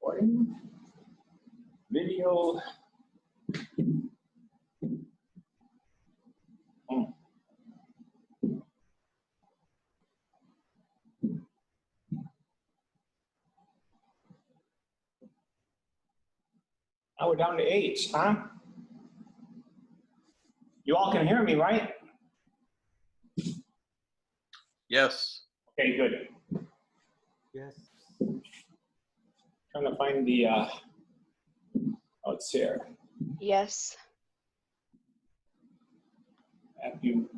Recording. Video. Now we're down to 8, huh? You all can hear me, right? Yes. Okay, good. Yes. Trying to find the, oh, it's here. Yes. Matthew.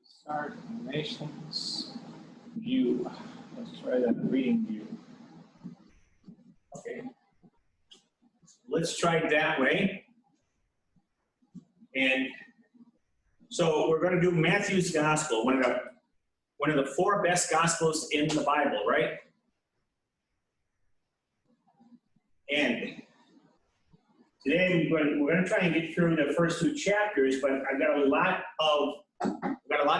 Start animations, view. Let's try that reading view. Okay. Let's try it that way. And so we're going to do Matthew's Gospel, one of the 4 best Gospels in the Bible, right? And today we're going to try and get through the first 2 chapters, but I've got a lot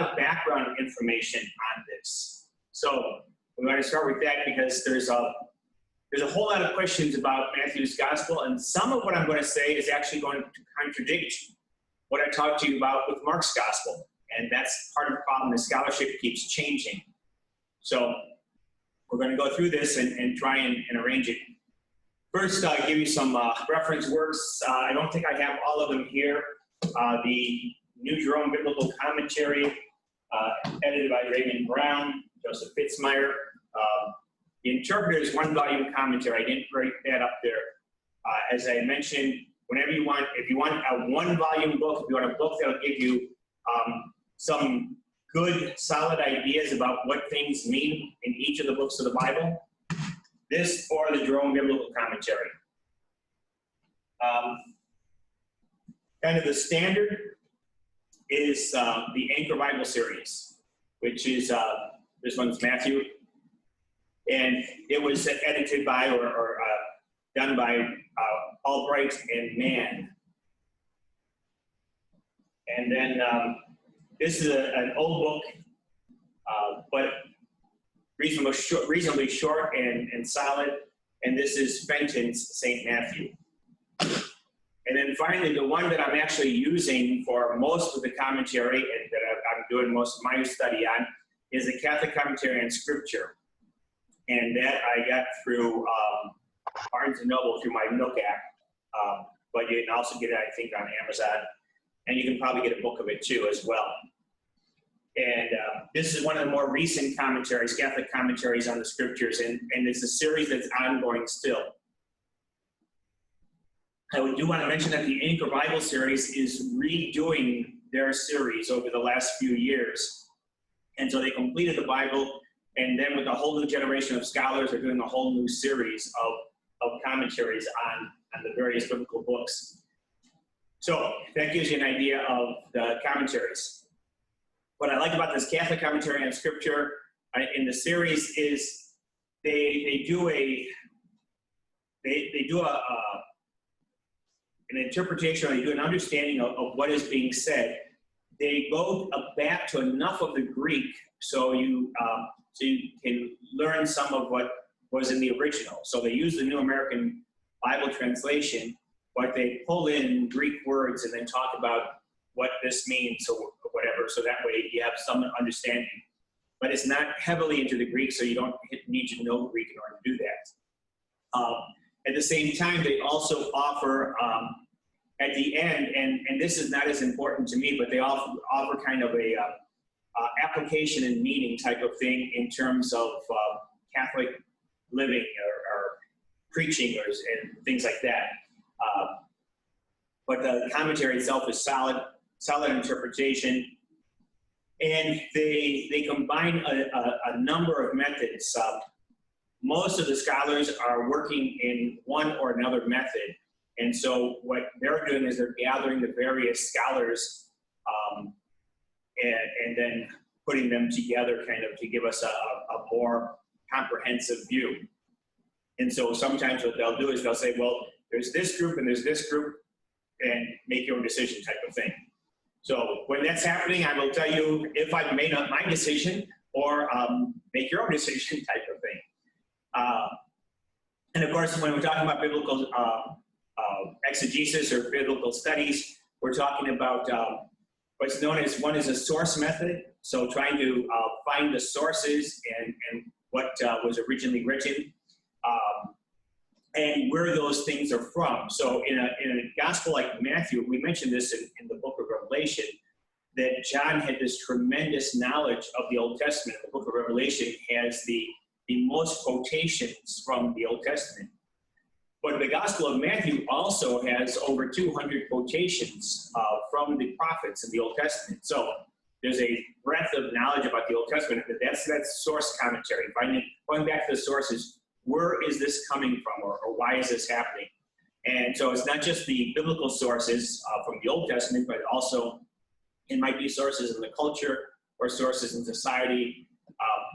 of background information on this. So we're going to start with that because there's a whole lot of questions about Matthew's Gospel, and some of what I'm going to say is actually going to contradict what I talked to you about with Mark's Gospel, and that's part of the problem. The scholarship keeps changing. So we're going to go through this and try and arrange it. First, give you some reference works. I don't think I have all of them here. The New Jerome Biblical Commentary, edited by Raymond Brown, Joseph Fitzmyer. The Interpreter's 1-volume commentary. I didn't write that up there. As I mentioned, whenever you want, if you want a 1-volume book, if you want a book that'll give you some good, solid ideas about what things mean in each of the books of the Bible, this or the Jerome Biblical Commentary. Kind of the standard is the Anchor Bible series, which is, this one's Matthew, and it was edited by or done by Albright and Mann. And then this is an old book, but reasonably short and solid, and this is Fenton's St. Matthew. And then finally, the one that I'm actually using for most of the commentary and that I'm doing most of my study on is the Catholic Commentary on Scripture. And that I got through Barnes & Noble through my Nook app. But you can also get it, I think, on Amazon. And you can probably get a book of it too as well. And this is one of the more recent commentaries, Catholic commentaries on the Scriptures. And it's a series that's ongoing still. I do want to mention that the Anchor Bible series is redoing their series over the last few years. And so they completed the Bible, and then with a whole new generation of scholars, they're doing a whole new series of commentaries on the various biblical books. So that gives you an idea of the commentaries. What I like about this Catholic Commentary on Scripture in the series is they do an interpretation, or they do an understanding of what is being said. They go back to enough of the Greek so you can learn some of what was in the original. So they use the New American Bible translation, but they pull in Greek words and then talk about what this means or whatever, so that way you have some understanding. But it's not heavily into the Greek, so you don't need to know Greek in order to do that. At the same time, they also offer at the end, and this is not as important to me, but they offer kind of a application and meaning type of thing in terms of Catholic living or preaching and things like that. But the commentary itself is solid interpretation, and they combine a number of methods. Most of the scholars are working in one or another method, and so what they're doing is they're gathering the various scholars and then putting them together kind of to give us a more comprehensive view. And so sometimes what they'll do is they'll say, well, there's this group and there's this group, and make your own decision type of thing. So when that's happening, I will tell you if I've made up my decision or make your own decision type of thing. And of course, when we're talking about biblical exegesis or biblical studies, we're talking about what's known as one is a source method. So trying to find the sources and what was originally written and where those things are from. So in a gospel like Matthew, we mentioned this in the book of Revelation, that John had this tremendous knowledge of the Old Testament. The book of Revelation has the most quotations from the Old Testament. But the Gospel of Matthew also has over 200 quotations from the prophets in the Old Testament. So there's a breadth of knowledge about the Old Testament. That's source commentary, going back to the sources. Where is this coming from, or why is this happening? And so it's not just the biblical sources from the Old Testament, but also it might be sources in the culture or sources in society,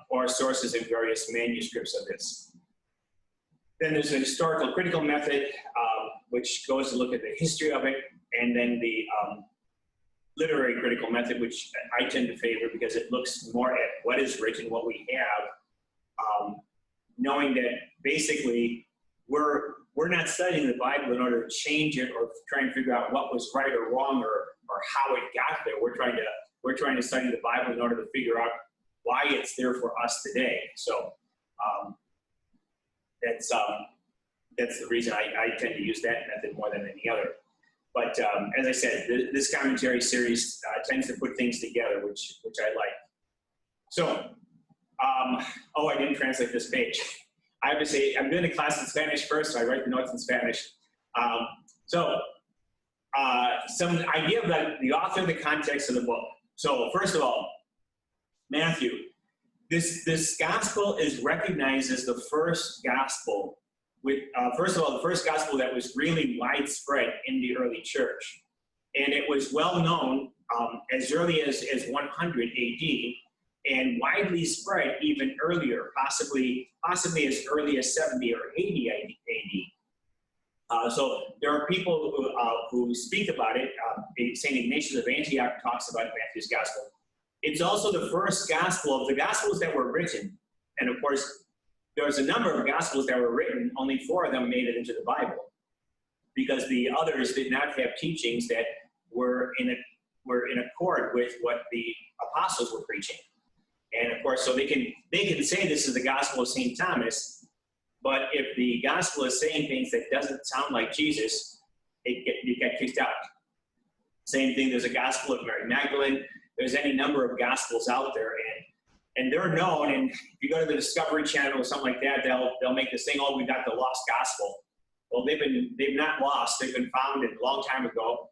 or sources in various manuscripts of this. Then there's a historical critical method, which goes to look at the history of it, and then the literary critical method, which I tend to favor because it looks more at what is written, what we have, knowing that basically we're not studying the Bible in order to change it or try and figure out what was right or wrong or how it got there. We're trying to study the Bible in order to figure out why it's there for us today. So that's the reason I tend to use that method more than any other. But as I said, this commentary series tends to put things together, which I like. So, I didn't translate this page. I have to say, I'm doing a class in Spanish first, so I write the notes in Spanish. Some idea about the author, the context of the book. So first of all, Matthew. This gospel is recognized as the first gospel. First of all, the first gospel that was really widespread in the early church. And it was well known as early as 100 AD and widely spread even earlier, possibly as early as 70 or 80 AD. So there are people who speak about it. St. Ignatius of Antioch talks about Matthew's gospel. It's also the first gospel of the gospels that were written. And of course, there's a number of gospels that were written, only 4 of them made it into the Bible, because the others did not have teachings that were in accord with what the apostles were preaching. And of course, so they can say this is the gospel of St. Thomas, but if the gospel is saying things that doesn't sound like Jesus, you get kicked out. Same thing, there's a gospel of Mary Magdalene. There's any number of gospels out there, and they're known. And if you go to the Discovery Channel or something like that, they'll make this thing, oh, we got the lost gospel. Well, they've not lost. They've been found a long time ago,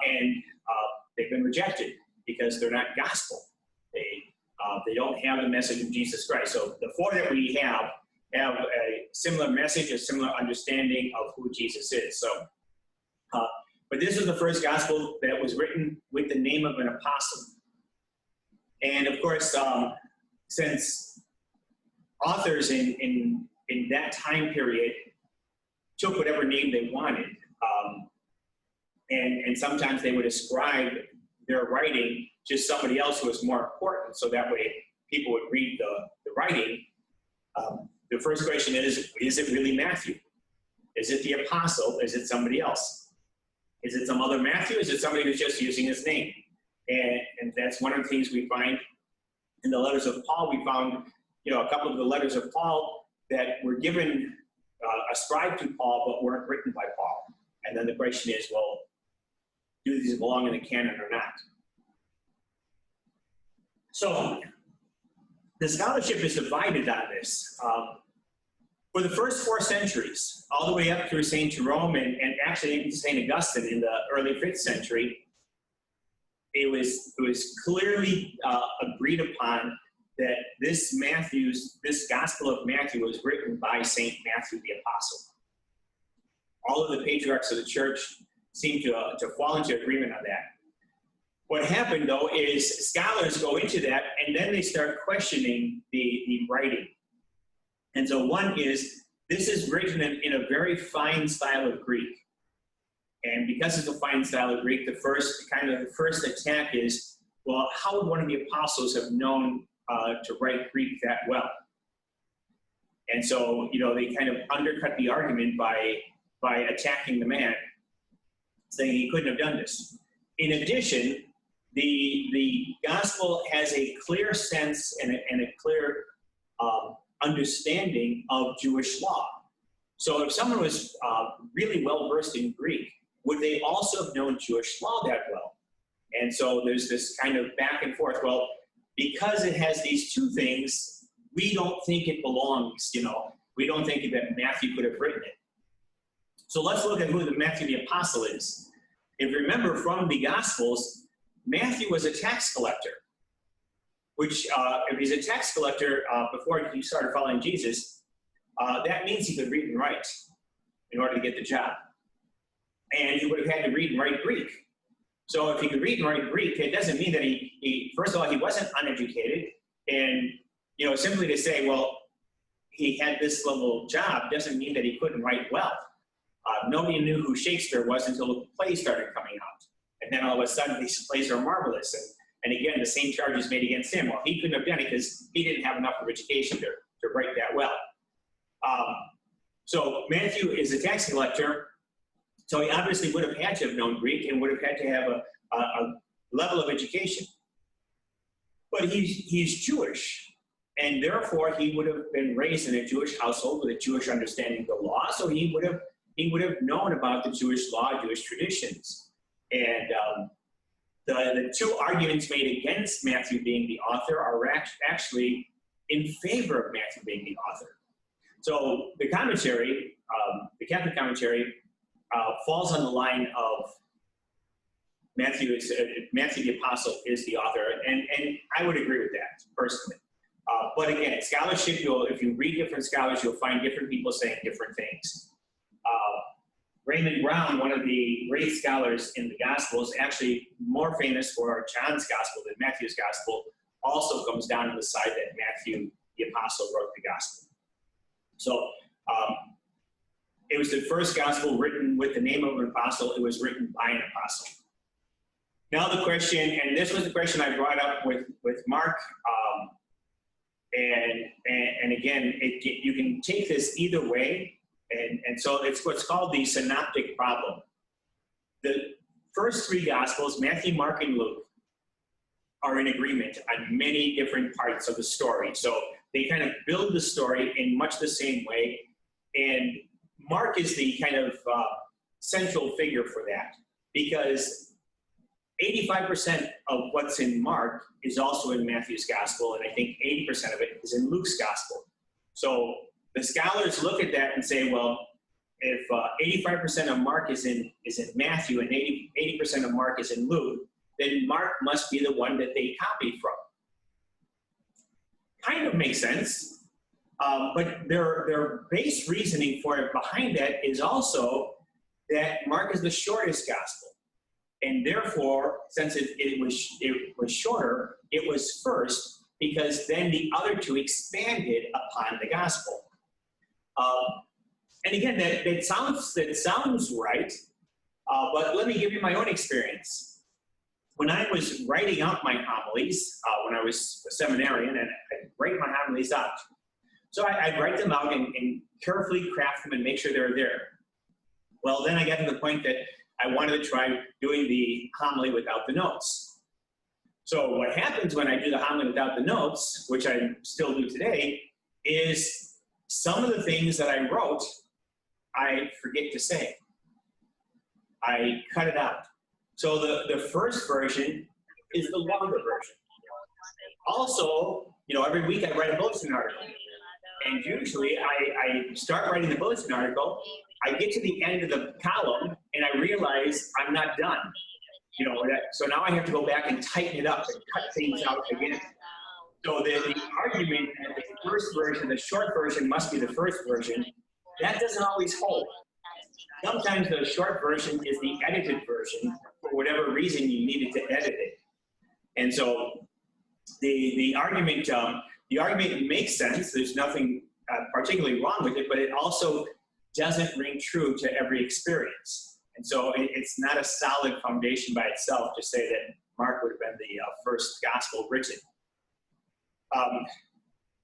and they've been rejected because they're not gospel. They don't have the message of Jesus Christ. So the 4 that we have a similar message, a similar understanding of who Jesus is. So, but this is the first gospel that was written with the name of an apostle. And of course, since authors in that time period took whatever name they wanted, and sometimes they would ascribe their writing to somebody else who was more important, so that way people would read the writing. The first question is it really Matthew? Is it the apostle? Is it somebody else? Is it some other Matthew? Is it somebody who's just using his name? And that's one of the things we find in the letters of Paul. We found, a couple of the letters of Paul that were given ascribed to Paul but weren't written by Paul. And then the question is, well, do these belong in the canon or not? So the scholarship is divided on this. For the first 4 centuries, all the way up through St. Jerome and actually even St. Augustine in the early 5th century, it was clearly agreed upon that this Gospel of Matthew was written by St. Matthew the Apostle. All of the patriarchs of the church seem to fall into agreement on that. What happened, though, is scholars go into that, and then they start questioning the writing. And so one is, this is written in a very fine style of Greek. And because it's a fine style of Greek, the first attack is, well, how would one of the apostles have known to write Greek that well? And so, they kind of undercut the argument by attacking the man, saying he couldn't have done this. In addition, the gospel has a clear sense and a clear understanding of Jewish law. So if someone was really well versed in Greek, would they also have known Jewish law that well? And so there's this kind of back and forth. Well, because it has these two things, we don't think it belongs, we don't think that Matthew could have written it. So let's look at who the Matthew the Apostle is. If you remember from the Gospels, Matthew was a tax collector, which if he's a tax collector before he started following Jesus, that means he could read and write in order to get the job. And he would have had to read and write Greek. So if he could read and write Greek, it doesn't mean that he first of all, he wasn't uneducated. And, simply to say, well, he had this little job doesn't mean that he couldn't write well. Nobody knew who Shakespeare was until the plays started coming out. And then all of a sudden, these plays are marvelous. And again, the same charge is made against him. Well, he couldn't have done it because he didn't have enough of education to write that well. So Matthew is a tax collector. So he obviously would have had to have known Greek and would have had to have a level of education. But he's Jewish. And therefore, he would have been raised in a Jewish household with a Jewish understanding of the law. So he would have known about the Jewish law, Jewish traditions. And the two arguments made against Matthew being the author are actually in favor of Matthew being the author. So the commentary, the Catholic commentary, falls on the line of Matthew the Apostle is the author, and I would agree with that personally. But again, scholarship, if you read different scholars, you'll find different people saying different things. Raymond Brown, one of the great scholars in the Gospels, actually more famous for John's Gospel than Matthew's Gospel, also comes down to the side that Matthew the Apostle wrote the Gospel. So it was the first Gospel written with the name of an apostle. It was written by an apostle. Now the question, and this was the question I brought up with Mark, and again, you can take this either way. And so it's what's called the synoptic problem. The first 3 Gospels, Matthew, Mark, and Luke, are in agreement on many different parts of the story. So they kind of build the story in much the same way. And Mark is the kind of central figure for that, because 85% of what's in Mark is also in Matthew's Gospel, and I think 80% of it is in Luke's Gospel. So the scholars look at that and say, well, if 85% of Mark is in Matthew and 80% of Mark is in Luke, then Mark must be the one that they copied from. Kind of makes sense, but their base reasoning for it behind that is also that Mark is the shortest gospel, and therefore, since it was shorter, it was first because then the other 2 expanded upon the gospel. And again, that sounds right, but let me give you my own experience. When I was writing out my homilies, when I was a seminarian, and I'd write my homilies out. So I'd write them out and carefully craft them and make sure they're there. Well, then I got to the point that I wanted to try doing the homily without the notes. So what happens when I do the homily without the notes, which I still do today, is some of the things that I wrote I forget to say. I cut it out. So the first version is the longer version. Also, every week I write a bulletin article. And usually I start writing the bulletin article, I get to the end of the column, and I realize I'm not done. So now I have to go back and tighten it up and cut things out again. So the argument that the first version, the short version must be the first version, that doesn't always hold. Sometimes the short version is the edited version for whatever reason you needed to edit it. And so the argument makes sense. There's nothing particularly wrong with it, but it also doesn't ring true to every experience. And so it's not a solid foundation by itself to say that Mark would have been the first gospel written.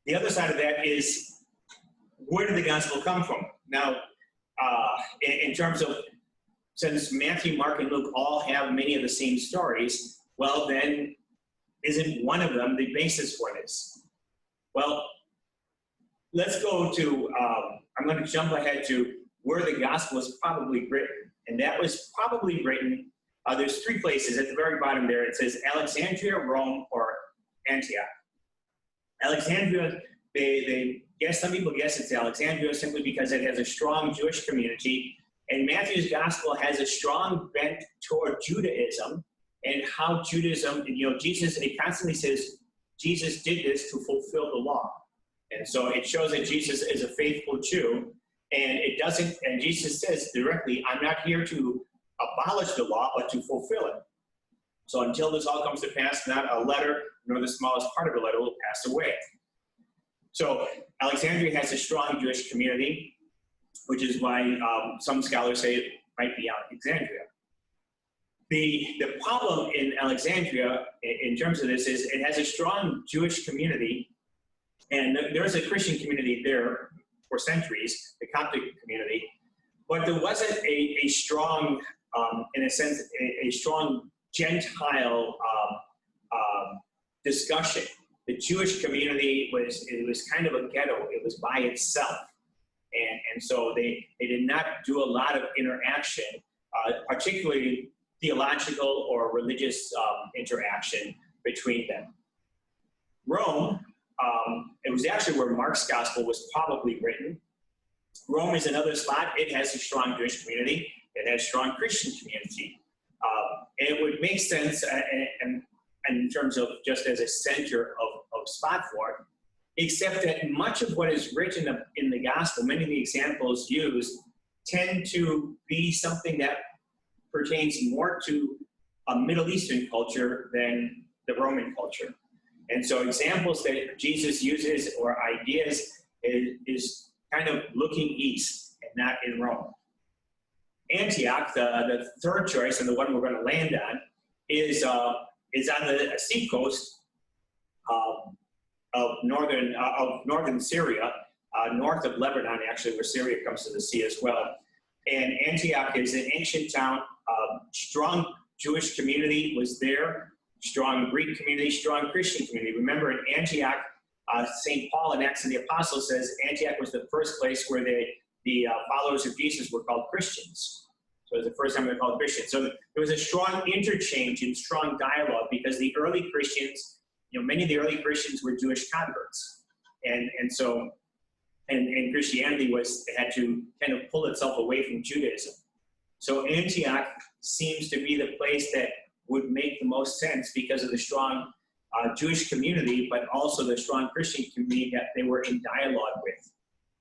The other side of that is, where did the gospel come from? Now, in terms of, since Matthew, Mark, and Luke all have many of the same stories, well, then isn't one of them the basis for this? Well, let's go to, I'm going to jump ahead to where the gospel was probably written. And that was probably written, there's three places. At the very bottom there, it says Alexandria, Rome, or Antioch. Alexandria, some people guess it's Alexandria simply because it has a strong Jewish community. And Matthew's gospel has a strong bent toward Judaism and how Judaism, Jesus, it constantly says, Jesus did this to fulfill the law. And so it shows that Jesus is a faithful Jew. And Jesus says directly, I'm not here to abolish the law, but to fulfill it. So until this all comes to pass, not a letter, nor the smallest part of a letter will pass away. So Alexandria has a strong Jewish community, which is why some scholars say it might be Alexandria. The problem in Alexandria, in terms of this, is it has a strong Jewish community, and there's a Christian community there for centuries, the Coptic community, but there wasn't a strong, in a sense, a strong Gentile discussion. The Jewish community was kind of a ghetto. It was by itself. And so they did not do a lot of interaction, particularly theological or religious interaction between them. Rome, it was actually where Mark's gospel was probably written. Rome is another spot. It has a strong Jewish community. It has a strong Christian community. It would make sense in terms of just as a center of spot for it, except that much of what is written in the gospel, many of the examples used, tend to be something that pertains more to a Middle Eastern culture than the Roman culture. And so examples that Jesus uses or ideas is kind of looking east and not in Rome. Antioch, the third choice and the one we're going to land on, is on the seacoast of northern Syria, north of Lebanon, actually, where Syria comes to the sea as well. And Antioch is an ancient town. Strong Jewish community was there, strong Greek community, strong Christian community. Remember, in Antioch, St. Paul in Acts of the Apostles says Antioch was the first place where the followers of Jesus were called Christians. So it was the first time they were called Christians. So there was a strong interchange and strong dialogue because the early Christians, many of the early Christians were Jewish converts. And Christianity had to kind of pull itself away from Judaism. So Antioch seems to be the place that would make the most sense because of the strong Jewish community, but also the strong Christian community that they were in dialogue with.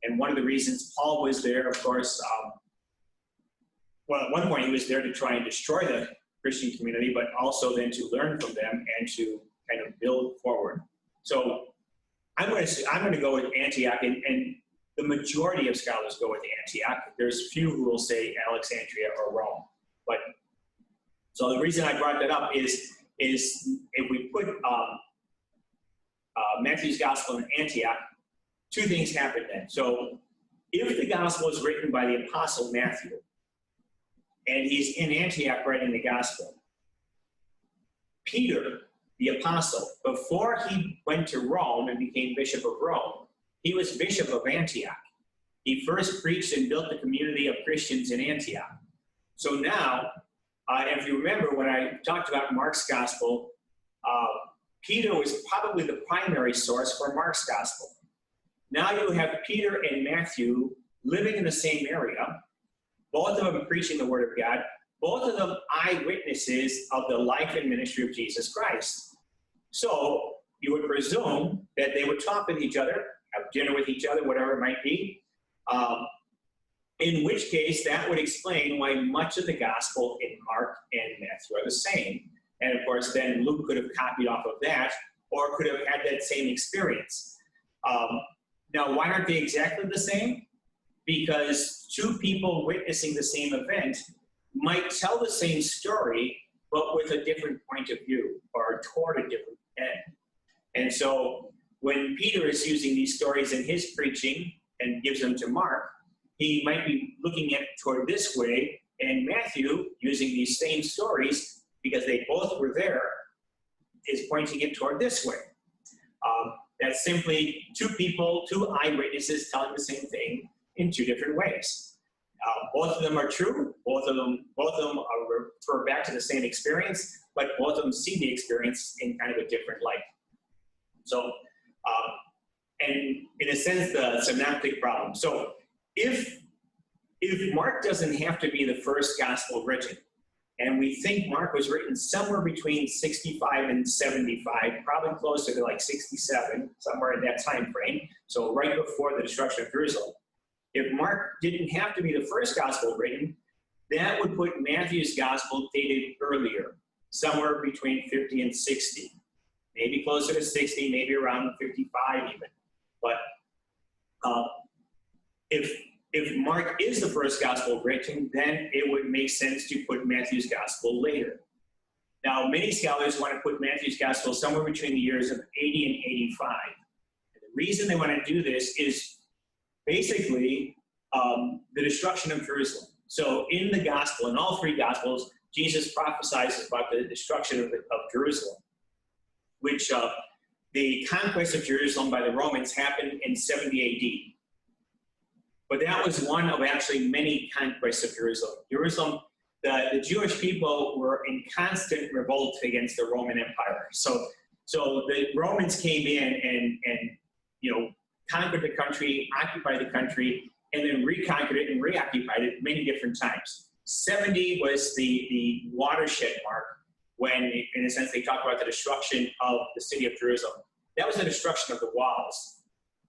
And one of the reasons Paul was there, of course, at one point he was there to try and destroy the Christian community, but also then to learn from them and to kind of build forward. So I'm going to go with Antioch, and the majority of scholars go with Antioch. There's few who will say Alexandria or Rome. But so the reason I brought that up is if we put Matthew's gospel in Antioch, two things happen then. So if the gospel is written by the apostle Matthew, and he's in Antioch writing the gospel, Peter, the apostle, before he went to Rome and became bishop of Rome, he was bishop of Antioch. He first preached and built the community of Christians in Antioch. So now, if you remember when I talked about Mark's gospel, Peter was probably the primary source for Mark's gospel. Now you have Peter and Matthew living in the same area, both of them preaching the word of God, both of them eyewitnesses of the life and ministry of Jesus Christ. So you would presume that they would talk with each other, have dinner with each other, whatever it might be. In which case, that would explain why much of the gospel in Mark and Matthew are the same. And of course, then Luke could have copied off of that, or could have had that same experience. Now, why aren't they exactly the same? Because two people witnessing the same event might tell the same story, but with a different point of view, or toward a different end. And so when Peter is using these stories in his preaching and gives them to Mark, he might be looking at it toward this way, and Matthew, using these same stories, because they both were there, is pointing it toward this way. That's simply two people, two eyewitnesses telling the same thing in two different ways. Both of them are true. Both of them refer back to the same experience, but both of them see the experience in kind of a different light. So, and in a sense, the synoptic problem. So, if Mark doesn't have to be the first gospel written, and we think Mark was written somewhere between 65 and 75, probably closer to like 67, somewhere in that time frame, so right before the destruction of Jerusalem. If Mark didn't have to be the first gospel written, that would put Matthew's gospel dated earlier, somewhere between 50 and 60, maybe closer to 60, maybe around 55 even. But if Mark is the first gospel written, then it would make sense to put Matthew's gospel later. Now, many scholars want to put Matthew's gospel somewhere between the years of 80 and 85. And the reason they want to do this is basically the destruction of Jerusalem. So in the gospel, in all three gospels, Jesus prophesies about the destruction of Jerusalem, which the conquest of Jerusalem by the Romans happened in 70 AD. But that was one of actually many conquests of Jerusalem. The Jewish people were in constant revolt against the Roman Empire. So the Romans came in and conquered the country, occupied the country, and then reconquered it and reoccupied it many different times. 70 was the watershed mark when, in a sense, they talk about the destruction of the city of Jerusalem. That was the destruction of the walls.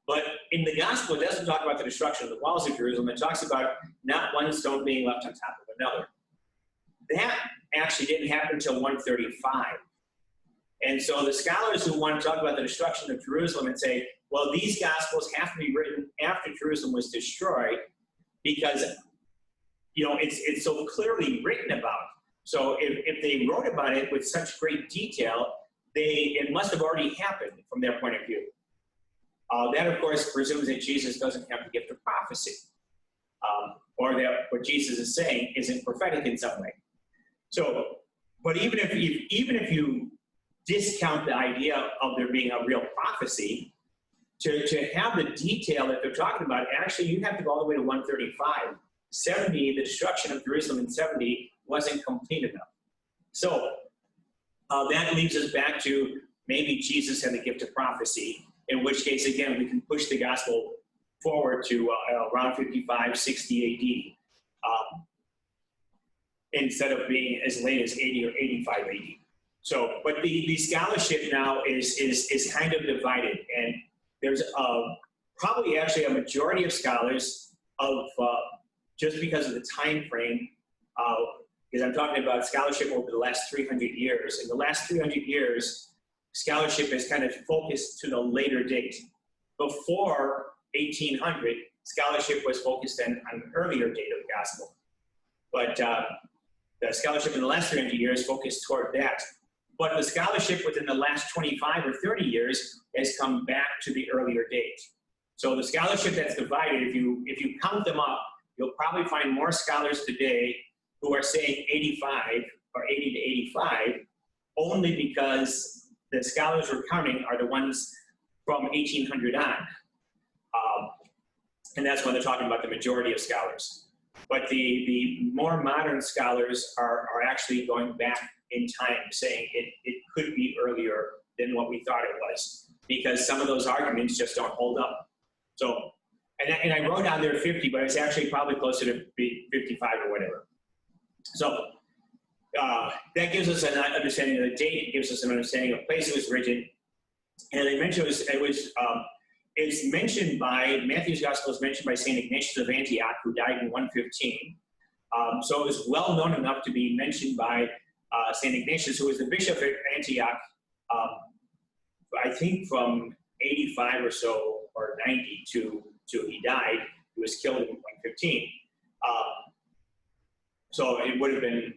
But in the gospel, it doesn't talk about the destruction of the walls of Jerusalem. It talks about not one stone being left on top of another. That actually didn't happen until 135. And so the scholars who want to talk about the destruction of Jerusalem and say, well, these gospels have to be written after Jerusalem was destroyed because, it's so clearly written about. So if they wrote about it with such great detail, it must have already happened from their point of view. That, of course, presumes that Jesus doesn't have the gift of prophecy, or that what Jesus is saying isn't prophetic in some way. So, but even if you discount the idea of there being a real prophecy, to have the detail that they're talking about, actually you have to go all the way to 135. 70, the destruction of Jerusalem in 70 wasn't complete enough. So that leads us back to maybe Jesus had the gift of prophecy, in which case, again, we can push the gospel forward to around 55, 60 AD, instead of being as late as 80 or 85 AD. So, but the scholarship now is kind of divided, and there's probably actually a majority of scholars of, just because of the time frame, because I'm talking about scholarship over the last 300 years. In the last 300 years, scholarship has kind of focused to the later date. Before 1800, scholarship was focused on an earlier date of the gospel. But the scholarship in the last 300 years focused toward that. But the scholarship within the last 25 or 30 years has come back to the earlier date. So the scholarship that's divided, if you count them up, you'll probably find more scholars today who are saying 85 or 80 to 85, only because the scholars we're counting are the ones from 1800 on. And that's when they're talking about the majority of scholars. But the more modern scholars are actually going back in time, saying it could be earlier than what we thought it was, because some of those arguments just don't hold up. So, and I wrote down there 50, but it's actually probably closer to 55 or whatever. So that gives us an understanding of the date. It gives us an understanding of the place it was written. And as I mentioned, it's mentioned by, Matthew's Gospel is mentioned by St. Ignatius of Antioch, who died in 115. So it was well known enough to be mentioned by St. Ignatius, who was the bishop of Antioch, I think from 85 or so, or 90 to he died. He was killed in 115. So it would have been,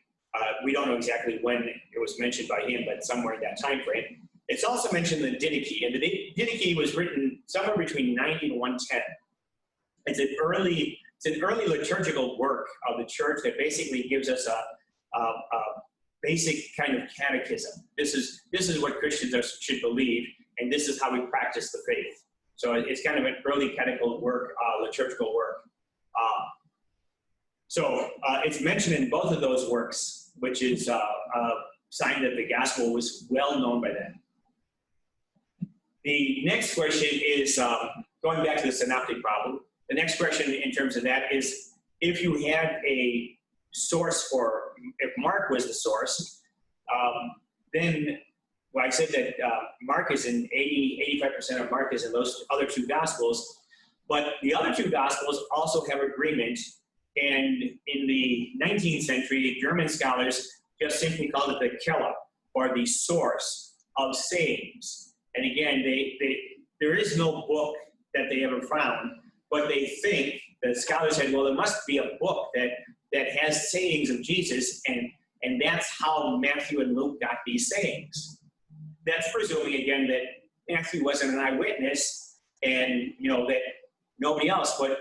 we don't know exactly when it was mentioned by him, but somewhere in that time frame. It's also mentioned in the Didache, and the Didache was written somewhere between 90 and 110. It's an early liturgical work of the church that basically gives us a basic kind of catechism. This is what Christians should believe, and this is how we practice the faith. So it's kind of an early catechetical work, liturgical work. So it's mentioned in both of those works, which is a sign that the gospel was well known by then. The next question is, going back to the synoptic problem, the next question in terms of that is, if you had a source for, if Mark was the source, then, well, I said that Mark is in 85% of Mark is in those other two Gospels, but the other two Gospels also have agreement, and in the 19th century, German scholars just simply called it the Quelle, or the source of sayings. And again, there is no book that they ever found, but they think, the scholars said, well, there must be a book that has sayings of Jesus, and that's how Matthew and Luke got these sayings. That's presuming, again, that Matthew wasn't an eyewitness, and, that nobody else, but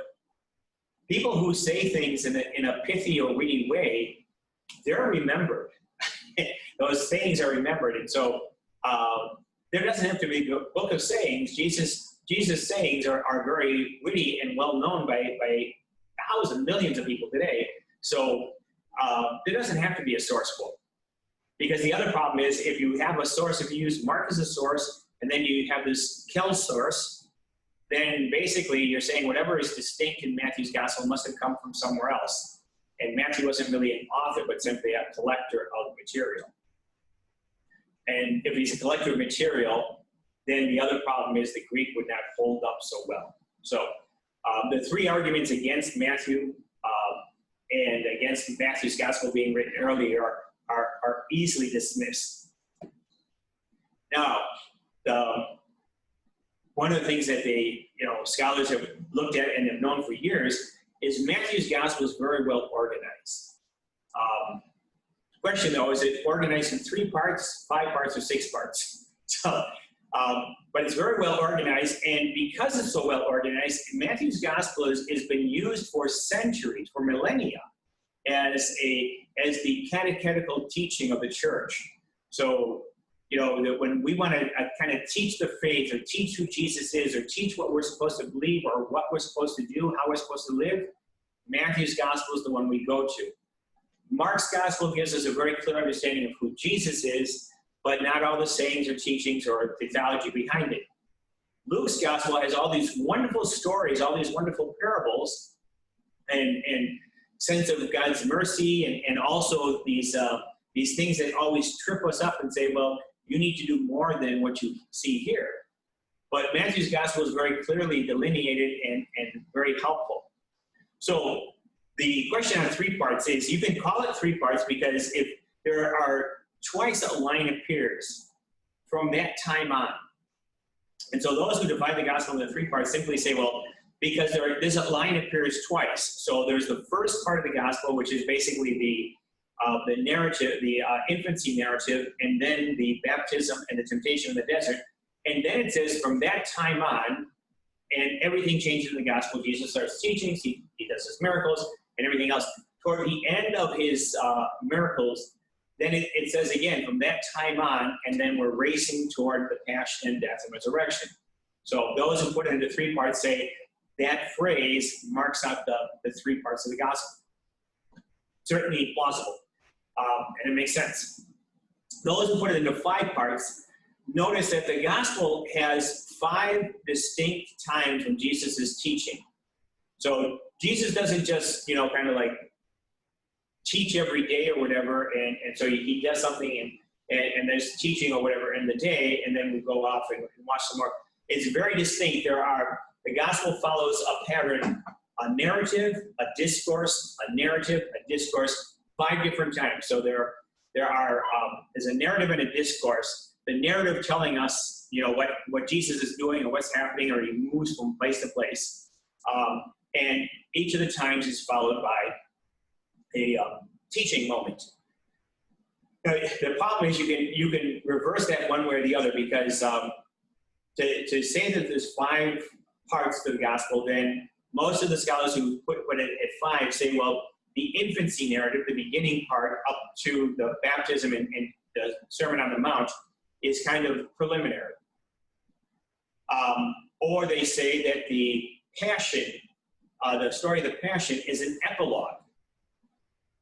people who say things in a pithy or witty way, they're remembered. Those sayings are remembered, and so there doesn't have to be a book of sayings. Jesus' sayings are very witty and well known by thousands, millions of people today. So there doesn't have to be a source book. Because the other problem is, if you have a source, if you use Mark as a source, and then you have this Quelle source, then basically you're saying whatever is distinct in Matthew's gospel must have come from somewhere else. And Matthew wasn't really an author, but simply a collector of material. And if he's a collector of material, then the other problem is the Greek would not hold up so well. So the three arguments against Matthew and against Matthew's gospel being written earlier are easily dismissed. Now, one of the things that scholars have looked at and have known for years is Matthew's gospel is very well organized. The question, though, is it organized in 3 parts, 5 parts, or 6 parts? So, but it's very well organized, and because it's so well organized, Matthew's gospel has been used for centuries, for millennia, as the catechetical teaching of the church. So, that when we want to kind of teach the faith, or teach who Jesus is, or teach what we're supposed to believe, or what we're supposed to do, how we're supposed to live, Matthew's gospel is the one we go to. Mark's gospel gives us a very clear understanding of who Jesus is, but not all the sayings or teachings or theology behind it. Luke's gospel has all these wonderful stories, all these wonderful parables, and sense of God's mercy, and also these things that always trip us up and say, well, you need to do more than what you see here. But Matthew's gospel is very clearly delineated and very helpful. So the question on 3 parts is, you can call it 3 parts because if there are twice a line appears from that time on. And so those who divide the gospel into 3 parts simply say, well, because this line appears twice. So there's the first part of the gospel, which is basically the narrative, the infancy narrative, and then the baptism and the temptation in the desert. And then it says from that time on, and everything changes in the gospel. Jesus starts teaching, he does his miracles, and everything else. Toward the end of his miracles, then it says again, from that time on, and then we're racing toward the passion and death and resurrection. So those who put it into 3 parts say, that phrase marks out the three parts of the gospel. Certainly plausible, and it makes sense. Those who put it into 5 parts, notice that the gospel has 5 distinct times when Jesus is teaching. So Jesus doesn't just, kind of like teach every day or whatever, and so he does something and there's teaching or whatever in the day, and then we go off and watch some more. It's very distinct. The gospel follows a pattern, a narrative, a discourse, a narrative, a discourse, 5 different times. So there's a narrative and a discourse. The narrative telling us, what Jesus is doing or what's happening, or he moves from place to place. And each of the times is followed by a teaching moment. Now, the problem is you can reverse that one way or the other, because to say that there's 5 parts to the gospel, then most of the scholars who put it at 5 say, well, the infancy narrative, the beginning part up to the baptism and the Sermon on the Mount, is kind of preliminary. Or they say that the Passion, the story of the Passion, is an epilogue.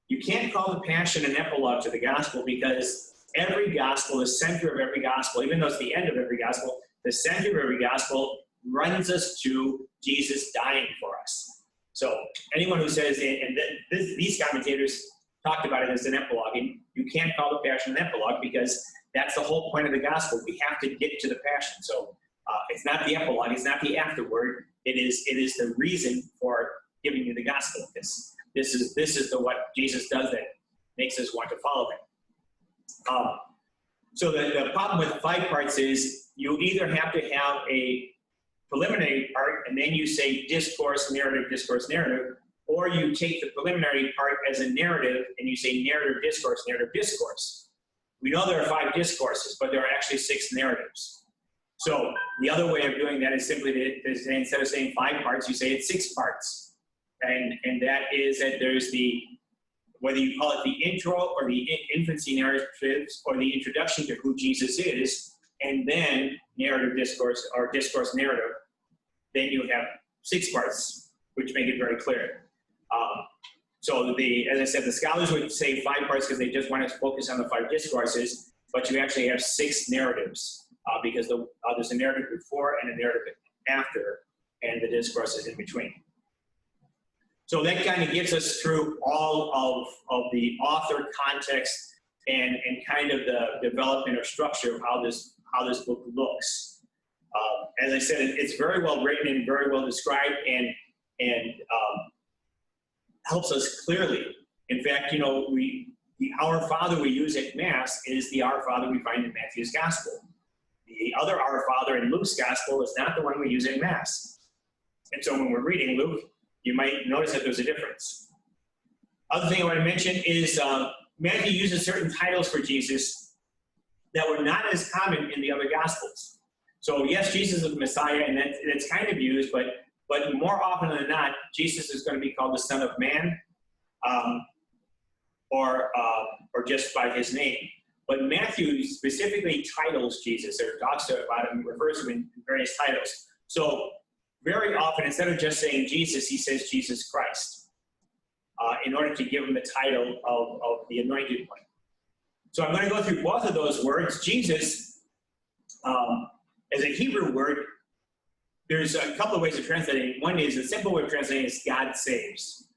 You can't call the Passion an epilogue to the gospel, because every gospel, the center of every gospel, even though it's the end of every gospel, the center of every gospel runs us to Jesus dying for us. So anyone who says, and these commentators talked about it as an epilogue, and you can't call the Passion an epilogue, because that's the whole point of the gospel. We have to get to the Passion. So it's not the epilogue, it's not the afterword. It is the reason for giving you the gospel. This is what Jesus does that makes us want to follow him. So the problem with 5 parts is you either have to have a preliminary part, and then you say discourse, narrative, or you take the preliminary part as a narrative, and you say narrative, discourse. We know there are 5 discourses, but there are actually 6 narratives. So the other way of doing that is simply to say, instead of saying 5 parts, you say it's 6 parts. And that is that there's whether you call it the intro or the infancy narratives or the introduction to who Jesus is, and then narrative discourse or discourse narrative, then you have 6 parts, which make it very clear. So as I said, the scholars would say 5 parts because they just want to focus on the 5 discourses, but you actually have 6 narratives because there's a narrative before and a narrative after, and the discourse is in between. So that kind of gets us through all of the author context and kind of the development or structure of how this book looks. As I said, it's very well written and very well described, and helps us clearly. In fact, the Our Father we use at Mass is the Our Father we find in Matthew's Gospel. The other Our Father in Luke's Gospel is not the one we use in Mass. And so when we're reading Luke, you might notice that there's a difference. Other thing I want to mention is Matthew uses certain titles for Jesus that were not as common in the other Gospels. So yes, Jesus is the Messiah, and it's kind of used, but more often than not, Jesus is going to be called the Son of Man, or just by his name. But Matthew specifically titles Jesus, or talks about him, refers to him in various titles. So very often, instead of just saying Jesus, he says Jesus Christ, in order to give him the title of the Anointed One. So I'm going to go through both of those words. Jesus, as a Hebrew word, there's a couple of ways of translating. One is, a simple way of translating is God saves.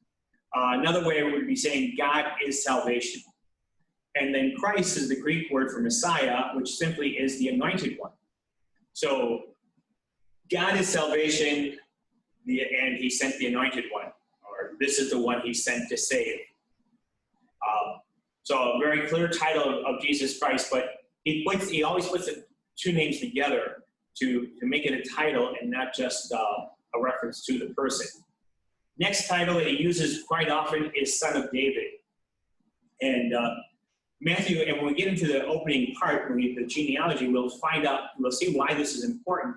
Another way would be saying God is salvation. And then Christ is the Greek word for Messiah, which simply is the Anointed One. So God is salvation, and he sent the Anointed One, or this is the one he sent to save. So a very clear title of Jesus Christ, but he always puts the 2 names together to make it a title and not just a reference to the person. Next title that he uses quite often is Son of David. And Matthew, and when we get into the opening part, the genealogy, we'll see why this is important.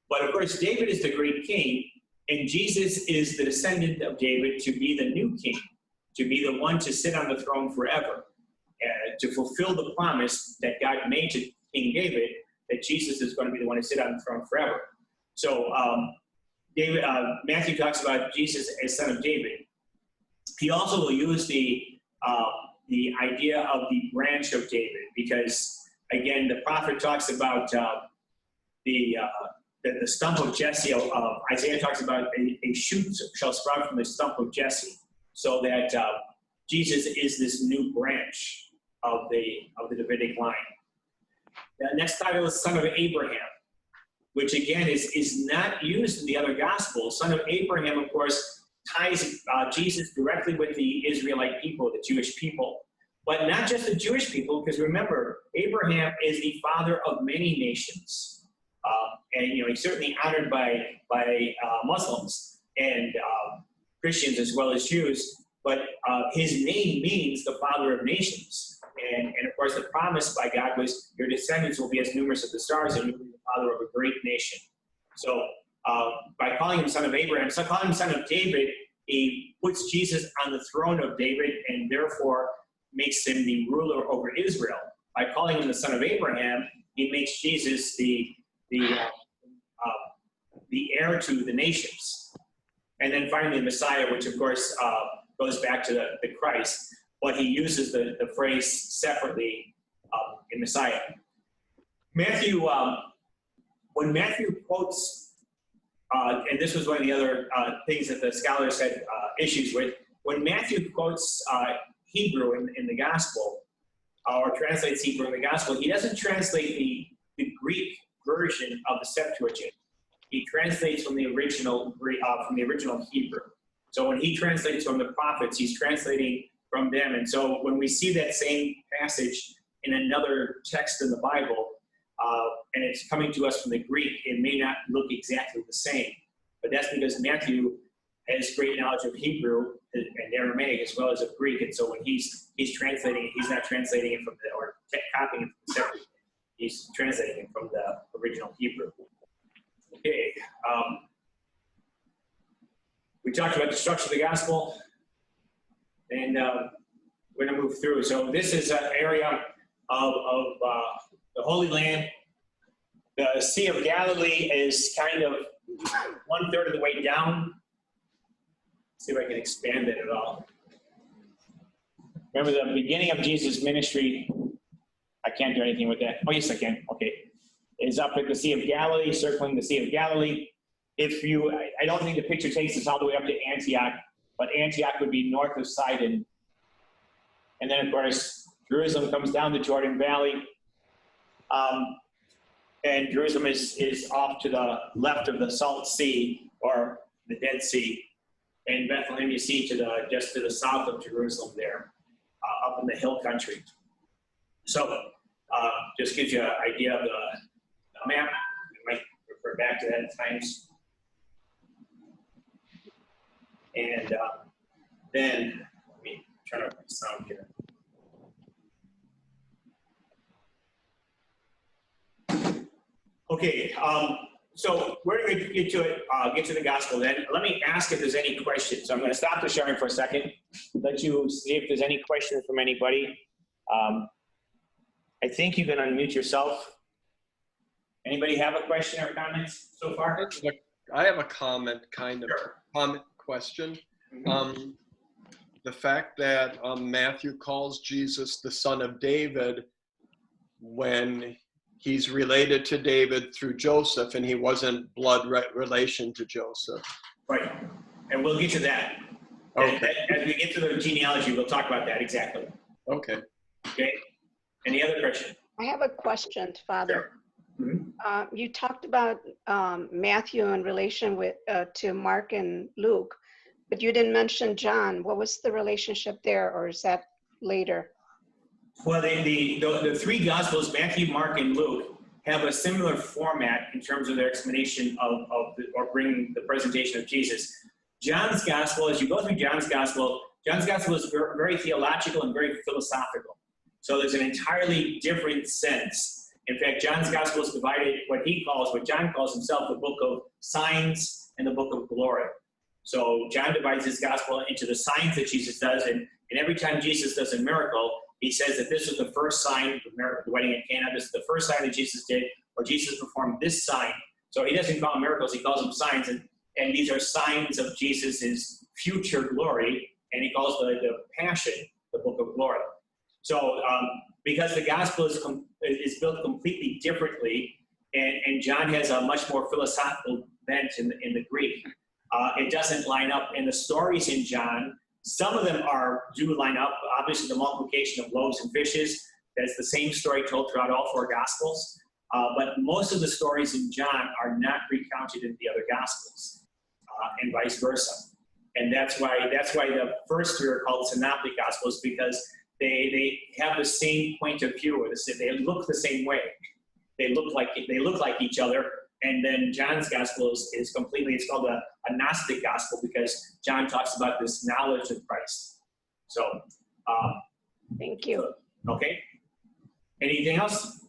But of course, David is the great king, and Jesus is the descendant of David to be the new king, to be the one to sit on the throne forever, to fulfill the promise that God made to King David, that Jesus is going to be the one to sit on the throne forever. So Matthew talks about Jesus as son of David. He also will use the idea of the branch of David, because again, the prophet talks about the stump of Jesse. Isaiah talks about a shoot shall sprout from the stump of Jesse, so that Jesus is this new branch of the Davidic line. The next title is son of Abraham, which again is not used in the other gospels. Son of Abraham, of course, ties Jesus directly with the Israelite people, the Jewish people. But not just the Jewish people, because remember, Abraham is the father of many nations. And he's certainly honored by Muslims and Christians as well as Jews. But his name means the father of nations. And of course, the promise by God was, your descendants will be as numerous as the stars, and you'll be the father of a great nation. So by calling him son of Abraham, so calling him son of David, he puts Jesus on the throne of David, and therefore makes him the ruler over Israel. By calling him the son of Abraham, he makes Jesus the heir to the nations. And then finally, Messiah, which of course goes back to the Christ, but he uses the phrase separately in Messiah. Matthew, when Matthew quotes, and this was one of the other things that the scholars had issues with, when Matthew quotes Hebrew in the gospel, or translates Hebrew in the gospel, he doesn't translate the Greek version of the Septuagint. He translates from the original Hebrew. So when he translates from the prophets, he's translating from them. And so when we see that same passage in another text in the Bible, and it's coming to us from the Greek, it may not look exactly the same. But that's because Matthew has great knowledge of Hebrew and Aramaic as well as of Greek. And so when he's translating it, he's not translating it from or copying it from the Septuagint. He's translating it from the original Hebrew. Okay. We talked about the structure of the gospel, and we're going to move through. So this is an area of the Holy Land. The Sea of Galilee is kind of 1/3 of the way down. Let's see if I can expand it at all. Remember the beginning of Jesus' ministry. I can't do anything with that. Oh, yes, I can. Okay. Is up at the Sea of Galilee, circling the Sea of Galilee. I don't think the picture takes us all the way up to Antioch, but Antioch would be north of Sidon. And then, of course, Jerusalem comes down the Jordan Valley. And Jerusalem is off to the left of the Salt Sea, or the Dead Sea. And Bethlehem, you see just to the south of Jerusalem there, up in the hill country. So just gives you an idea of the map. We might refer back to that at times. And then, let me turn up my sound here. Okay, so we're going to get to the gospel then. Let me ask if there's any questions. So I'm going to stop the sharing for a second, let you see if there's any questions from anybody. I think you can unmute yourself. Anybody have a question or comments so far? I have a comment, comment question. Mm-hmm. The fact that Matthew calls Jesus the son of David when he's related to David through Joseph, and he wasn't blood relation to Joseph. Right, and we'll get to that. Okay. As we get to the genealogy, we'll talk about that exactly. Okay. Okay. Any other question? I have a question, Father. Sure. Mm-hmm. You talked about Matthew in relation to Mark and Luke, but you didn't mention John. What was the relationship there, or is that later? Well, the three Gospels, Matthew, Mark, and Luke, have a similar format in terms of their explanation or bringing the presentation of Jesus. John's Gospel, as you go through John's Gospel is very theological and very philosophical. So there's an entirely different sense. In fact, John's Gospel is divided, what John calls himself, the book of signs and the book of glory. So John divides his gospel into the signs that Jesus does, and every time Jesus does a miracle, he says that this was the first sign, the wedding at Cana, this is the first sign that Jesus did, or Jesus performed this sign. So he doesn't call them miracles, he calls them signs. And and these are signs of Jesus's future glory, and he calls the Passion the book of glory. So because the gospel is built completely differently, and John has a much more philosophical bent in the Greek, it doesn't line up. And the stories in John, some of them do line up. Obviously, the multiplication of loaves and fishes, that's the same story told throughout all four gospels. But most of the stories in John are not recounted in the other gospels, and vice versa. And that's why the first three are called synoptic gospels, because they have the same point of view. They look the same way. They look like each other. And then John's gospel is completely, it's called a Gnostic gospel, because John talks about this knowledge of Christ. So, Thank you. okay. Anything else?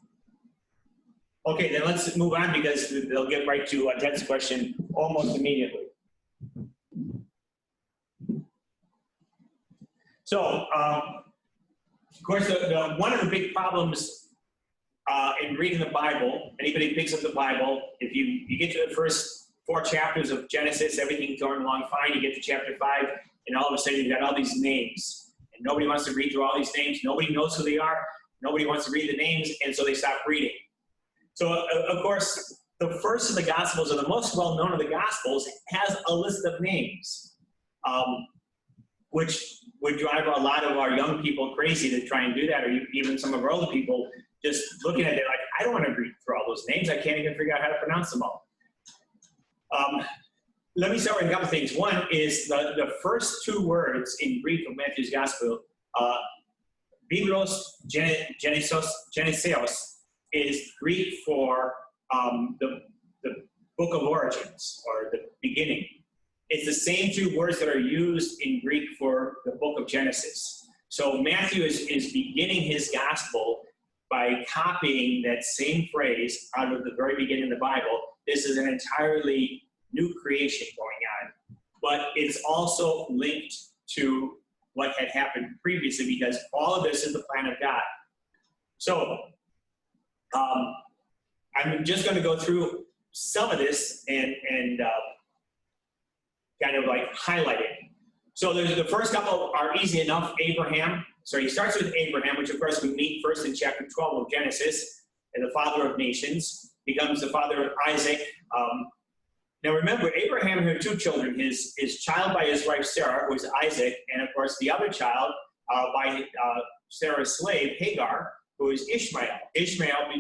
Okay, then let's move on, because they'll get right to Ted's question almost immediately. So, of course, one of the big problems in reading the Bible, anybody who picks up the Bible, if you get to the first 4 chapters of Genesis, everything's going along fine. You get to chapter 5, and all of a sudden you've got all these names. And nobody wants to read through all these names. Nobody knows who they are. Nobody wants to read the names, and so they stop reading. So, of course, the first of the Gospels, or the most well-known of the Gospels, has a list of names, which would drive a lot of our young people crazy to try and do that, or even some of our older people just looking at it like, I don't want to read through all those names. I can't even figure out how to pronounce them all. Let me start with a couple things. One is the first 2 words in Greek of Matthew's Gospel, Biblos Geneseos, is Greek for the book of origins, or the beginning. It's the same 2 words that are used in Greek for the book of Genesis. So Matthew is beginning his gospel by copying that same phrase out of the very beginning of the Bible. This is an entirely new creation going on, but it's also linked to what had happened previously, because all of this is the plan of God. So I'm just going to go through some of this and kind of like highlight it. So there's the first couple are easy enough. Abraham. So he starts with Abraham, which of course we meet first in chapter 12 of Genesis, and the father of nations, becomes the father of Isaac. Now remember, Abraham had 2 children, his child by his wife Sarah, who was Isaac, and of course the other child by Sarah's slave, Hagar, who is Ishmael. Ishmael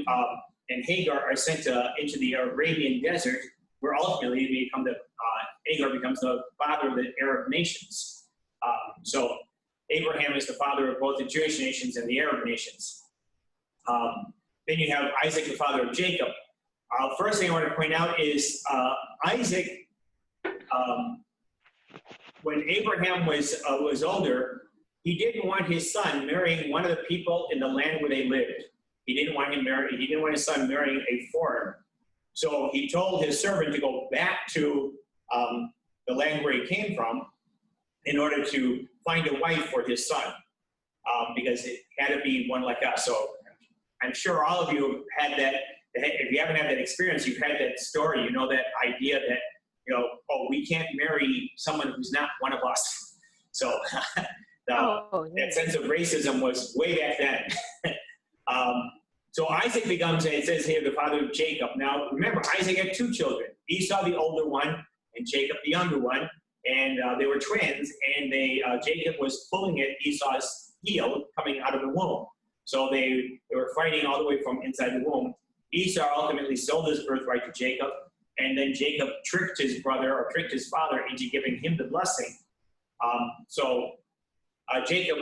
and Hagar are sent into the Arabian desert, where ultimately Hagar becomes the father of the Arab nations. So Abraham is the father of both the Jewish nations and the Arab nations. Then you have Isaac, the father of Jacob. First thing I want to point out is Isaac, when Abraham was older, he didn't want his son marrying one of the people in the land where they lived. He didn't want his son marrying a foreigner. So he told his servant to go back to the land where he came from in order to find a wife for his son, because it had to be one like us. So I'm sure all of you have had that. If you haven't had that experience, you've had that story. You know that idea that, we can't marry someone who's not one of us. So that sense of racism was way back then. So Isaac becomes, it says here, the father of Jacob. Now, remember, Isaac had 2 children. Esau, the older one, and Jacob, the younger one. And they were twins, and Jacob was pulling at Esau's heel coming out of the womb. So they were fighting all the way from inside the womb. Esau ultimately sold his birthright to Jacob, and then Jacob tricked his father into giving him the blessing. So Jacob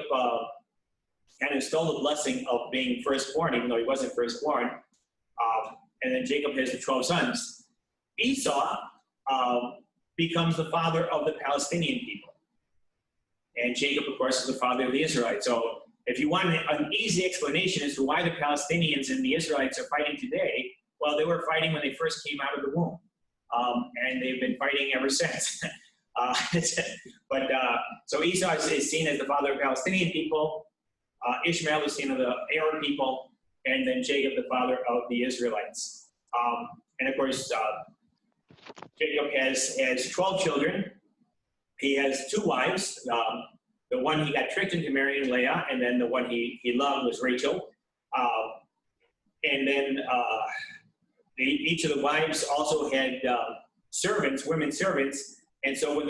kind of stole the blessing of being firstborn, even though he wasn't firstborn. And then Jacob has the 12 sons. Esau becomes the father of the Palestinian people. And Jacob, of course, is the father of the Israelites. So if you want an easy explanation as to why the Palestinians and the Israelites are fighting today, well, they were fighting when they first came out of the womb. And they've been fighting ever since. So Esau is seen as the father of Palestinian people. Ishmael is seen as the Arab people. And then Jacob, the father of the Israelites. And of course, Jacob has 12 children. He has 2 wives. The one he got tricked into marrying, Leah, and then the one he loved was Rachel. And then each of the wives also had servants, women servants. And so when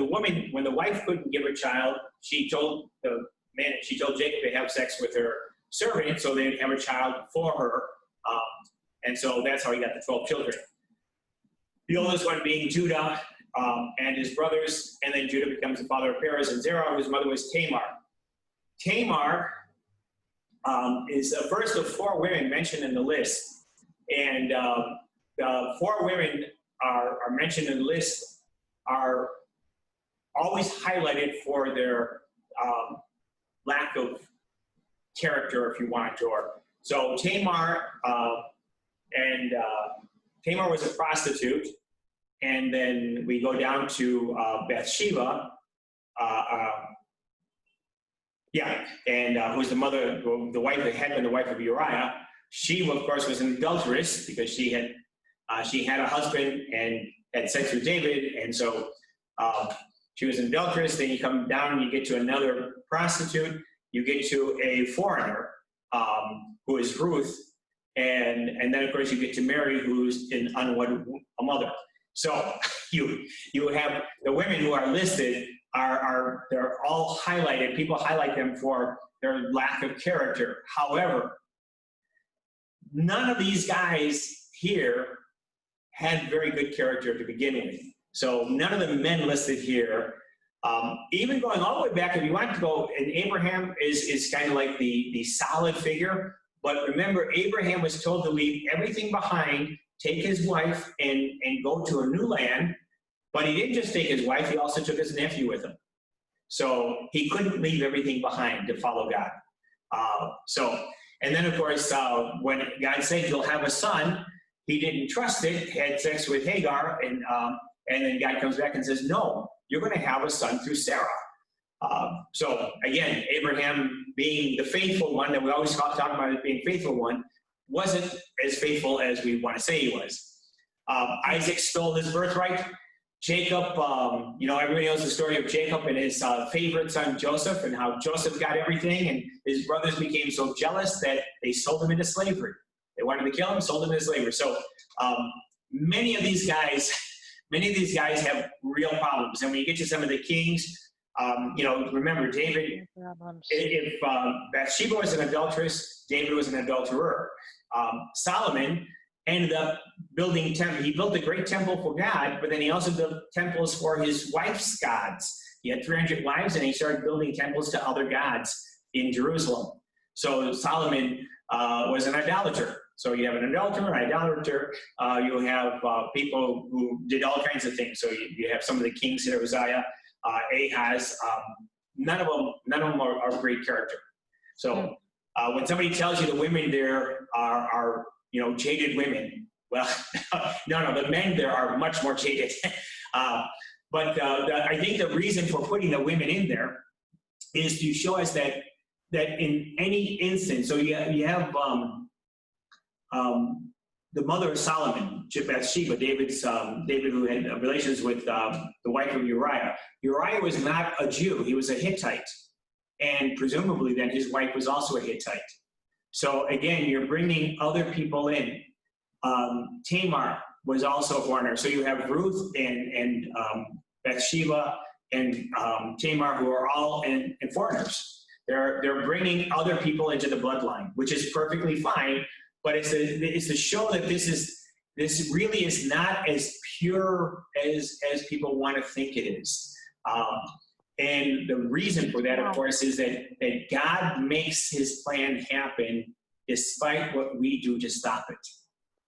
the wife couldn't give a child, she told Jacob to have sex with her servant so they'd have a child for her. And so that's how he got the 12 children. The oldest one being Judah and his brothers, and then Judah becomes the father of Perez and Zerah, whose mother was Tamar. Tamar is the first of 4 women mentioned in the list. And the 4 women are mentioned in the list are always highlighted for their lack of character, if you want, or so Tamar Tamar was a prostitute, and then we go down to Bathsheba, who's the mother, the wife that had been the wife of Uriah. She, of course, was an adulteress because she had a husband and had sex with David, and so she was an adulteress. Then you come down and you get to another prostitute. You get to a foreigner who is Ruth, and then of course you get to Mary, who's an unwedded mother. So you have the women who are listed they're all highlighted. People highlight them for their lack of character. However, none of these guys here had very good character to begin with. So none of the men listed here, even going all the way back, if you want to go, and Abraham is kind of like the solid figure. But remember, Abraham was told to leave everything behind, take his wife, and go to a new land. But he didn't just take his wife, he also took his nephew with him. So he couldn't leave everything behind to follow God. And then, of course, when God said you'll have a son, he didn't trust it, had sex with Hagar, and then God comes back and says, no, you're going to have a son through Sarah. So again, Abraham being the faithful one that we always talk about as being faithful one, wasn't as faithful as we want to say he was. Isaac stole his birthright. Jacob, everybody knows the story of Jacob and his favorite son Joseph, and how Joseph got everything, and his brothers became so jealous that they sold him into slavery. They wanted to kill him, sold him into slavery. So many of these guys have real problems. And when you get to some of the kings, remember David, if Bathsheba was an adulteress, David was an adulterer. Solomon ended up building temple. He built a great temple for God, but then he also built temples for his wife's gods. He had 300 wives, and he started building temples to other gods in Jerusalem. So Solomon was an idolater. So you have an adulterer, you have people who did all kinds of things. So you have some of the kings here, Uzziah, Ahaz. None of them are great character. So when somebody tells you the women there are jaded women, well, no, the men there are much more jaded. But I think the reason for putting the women in there is to show us that in any instance, so you have the mother of Solomon, Bathsheba, David who had relations with the wife of Uriah. Uriah was not a Jew; he was a Hittite, and presumably then his wife was also a Hittite. So again, you're bringing other people in. Tamar was also a foreigner. So you have Ruth and Bathsheba and Tamar, who are all in foreigners. They're bringing other people into the bloodline, which is perfectly fine. But it's to show that this really is not as pure as people want to think it is. And the reason for that, of course, is that God makes his plan happen despite what we do to stop it.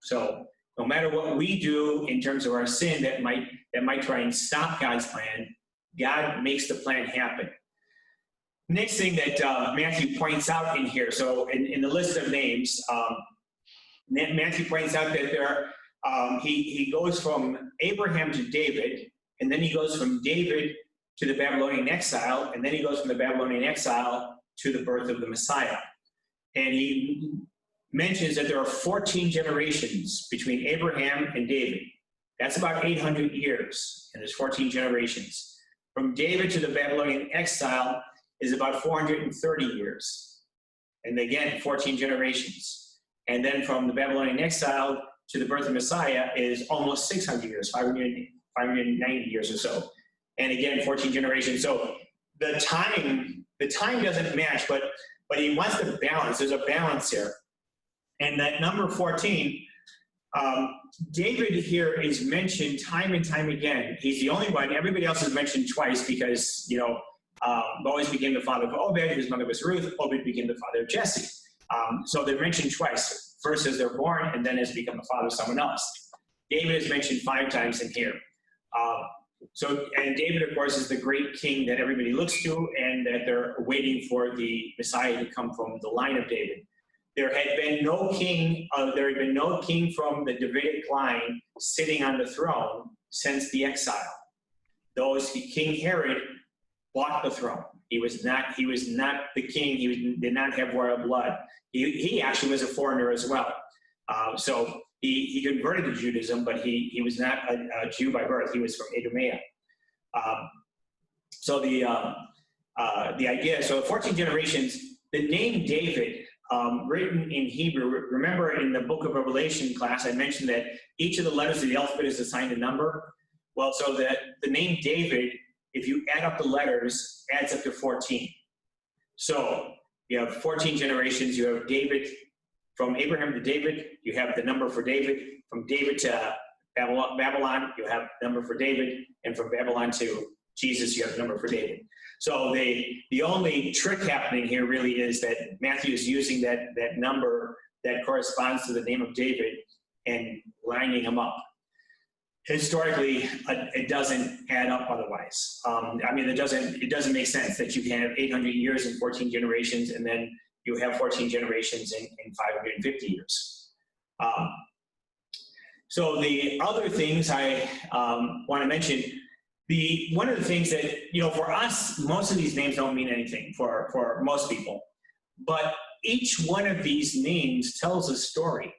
So no matter what we do in terms of our sin that might try and stop God's plan, God makes the plan happen. Next thing that Matthew points out in here, so in the list of names, Matthew points out that he goes from Abraham to David, and then he goes from David to the Babylonian exile, and then he goes from the Babylonian exile to the birth of the Messiah. And he mentions that there are 14 generations between Abraham and David. That's about 800 years, and there's 14 generations. From David to the Babylonian exile is about 430 years. And again, 14 generations. And then from the Babylonian exile to the birth of Messiah is almost 600 years, 590 years or so. And again, 14 generations. So the time doesn't match, but he wants to balance. There's a balance here. And that number 14, David here is mentioned time and time again. He's the only one. Everybody else is mentioned twice because, Boaz became the father of Obed, his mother was Ruth. Obed became the father of Jesse. So they're mentioned twice. First as they're born, and then as become the father of someone else. David is mentioned 5 times in here. And David, of course, is the great king that everybody looks to, and that they're waiting for the Messiah to come from the line of David. There had been no king from the Davidic line sitting on the throne since the exile. King Herod bought the throne. He was not the king. He did not have royal blood. He actually was a foreigner as well. So he converted to Judaism, but he was not a Jew by birth. He was from Idumea. So the idea, so 14 generations, the name David, written in Hebrew, remember in the book of Revelation class, I mentioned that each of the letters of the alphabet is assigned a number. Well, so that the name David, if you add up the letters, adds up to 14. So you have 14 generations. You have David, from Abraham to David, you have the number for David. From David to Babylon, you have the number for David. And from Babylon to Jesus, you have the number for David. So the only trick happening here really is that Matthew is using that number that corresponds to the name of David and lining them up. Historically, it doesn't add up otherwise. It doesn't make sense that you can have 800 years and 14 generations, and then you have 14 generations in 550 years. So the other things I want to mention, one of the things that, for us, most of these names don't mean anything for most people, but each one of these names tells a story.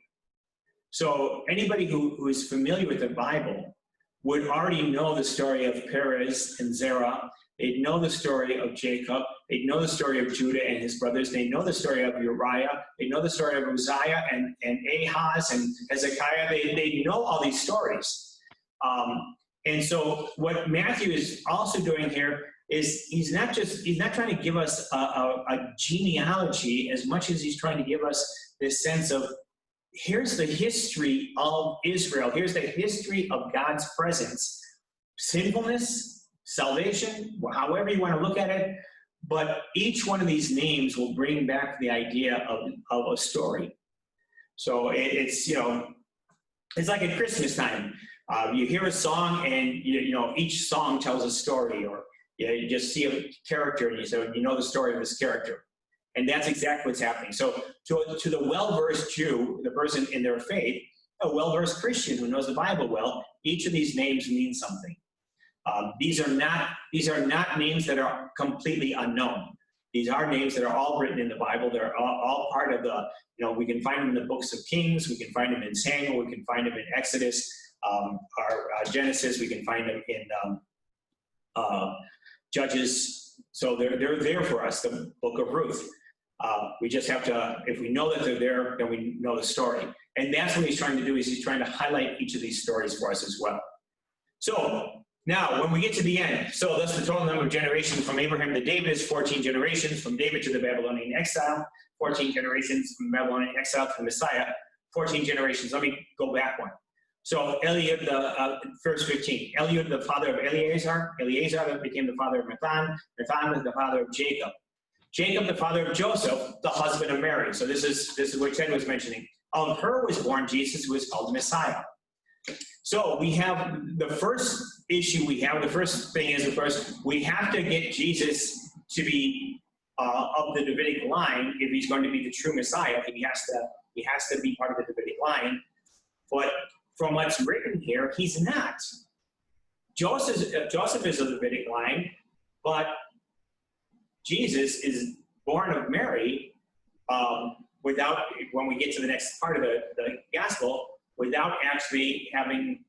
So anybody who is familiar with the Bible would already know the story of Perez and Zerah. They'd know the story of Jacob. They'd know the story of Judah and his brothers. They know the story of Uriah. They know the story of Uzziah and Ahaz and Hezekiah. They know all these stories. And so what Matthew is also doing here is he's not trying to give us a genealogy as much as he's trying to give us this sense of, here's the history of Israel. Here's the history of God's presence, sinfulness, salvation, however you want to look at it. But each one of these names will bring back the idea of a story. So it's like at Christmas time. You hear a song and each song tells a story, or you just see a character and you know the story of this character. And that's exactly what's happening. So to the well-versed Jew, the person in their faith, a well-versed Christian who knows the Bible well, each of these names mean something. These are not names that are completely unknown. These are names that are all written in the Bible. They're all part of we can find them in the books of Kings. We can find them in Samuel. We can find them in Exodus, Genesis. We can find them in Judges. So they're there for us, the book of Ruth. We just have to, if we know that they're there, then we know the story. And that's what he's trying to do, is he's trying to highlight each of these stories for us as well. So now, when we get to the end, so that's the total number of generations from Abraham to David is 14 generations, from David to the Babylonian exile, 14 generations from Babylonian exile to the Messiah, 14 generations. Let me go back one. So Eliud, verse 15, Eliud, the father of Eleazar, Eleazar became the father of Mathan, Mathan is the father of Jacob, Jacob the father of Joseph, the husband of Mary. So this is what Ted was mentioning. Of her was born Jesus, who is called the Messiah. So we have the first issue the first thing is, of course, we have to get Jesus to be of the Davidic line. If he's going to be the true Messiah, he has to be part of the Davidic line. But from what's written here, he's not. Joseph is of the Davidic line, but Jesus is born of Mary when we get to the next part of the gospel, without actually having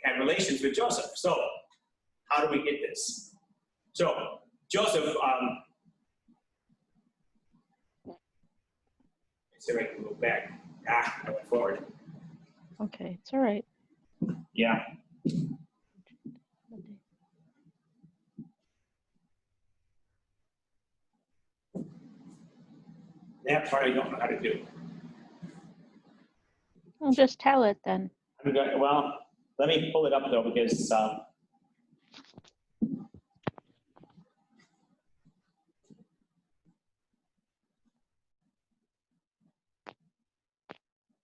had relations with Joseph. So how do we get this? So Joseph, let's see if I can go back. I went forward. Okay, it's all right. Yeah. That part I don't know how to do. Well, just tell it then. Well, let me pull it up though, because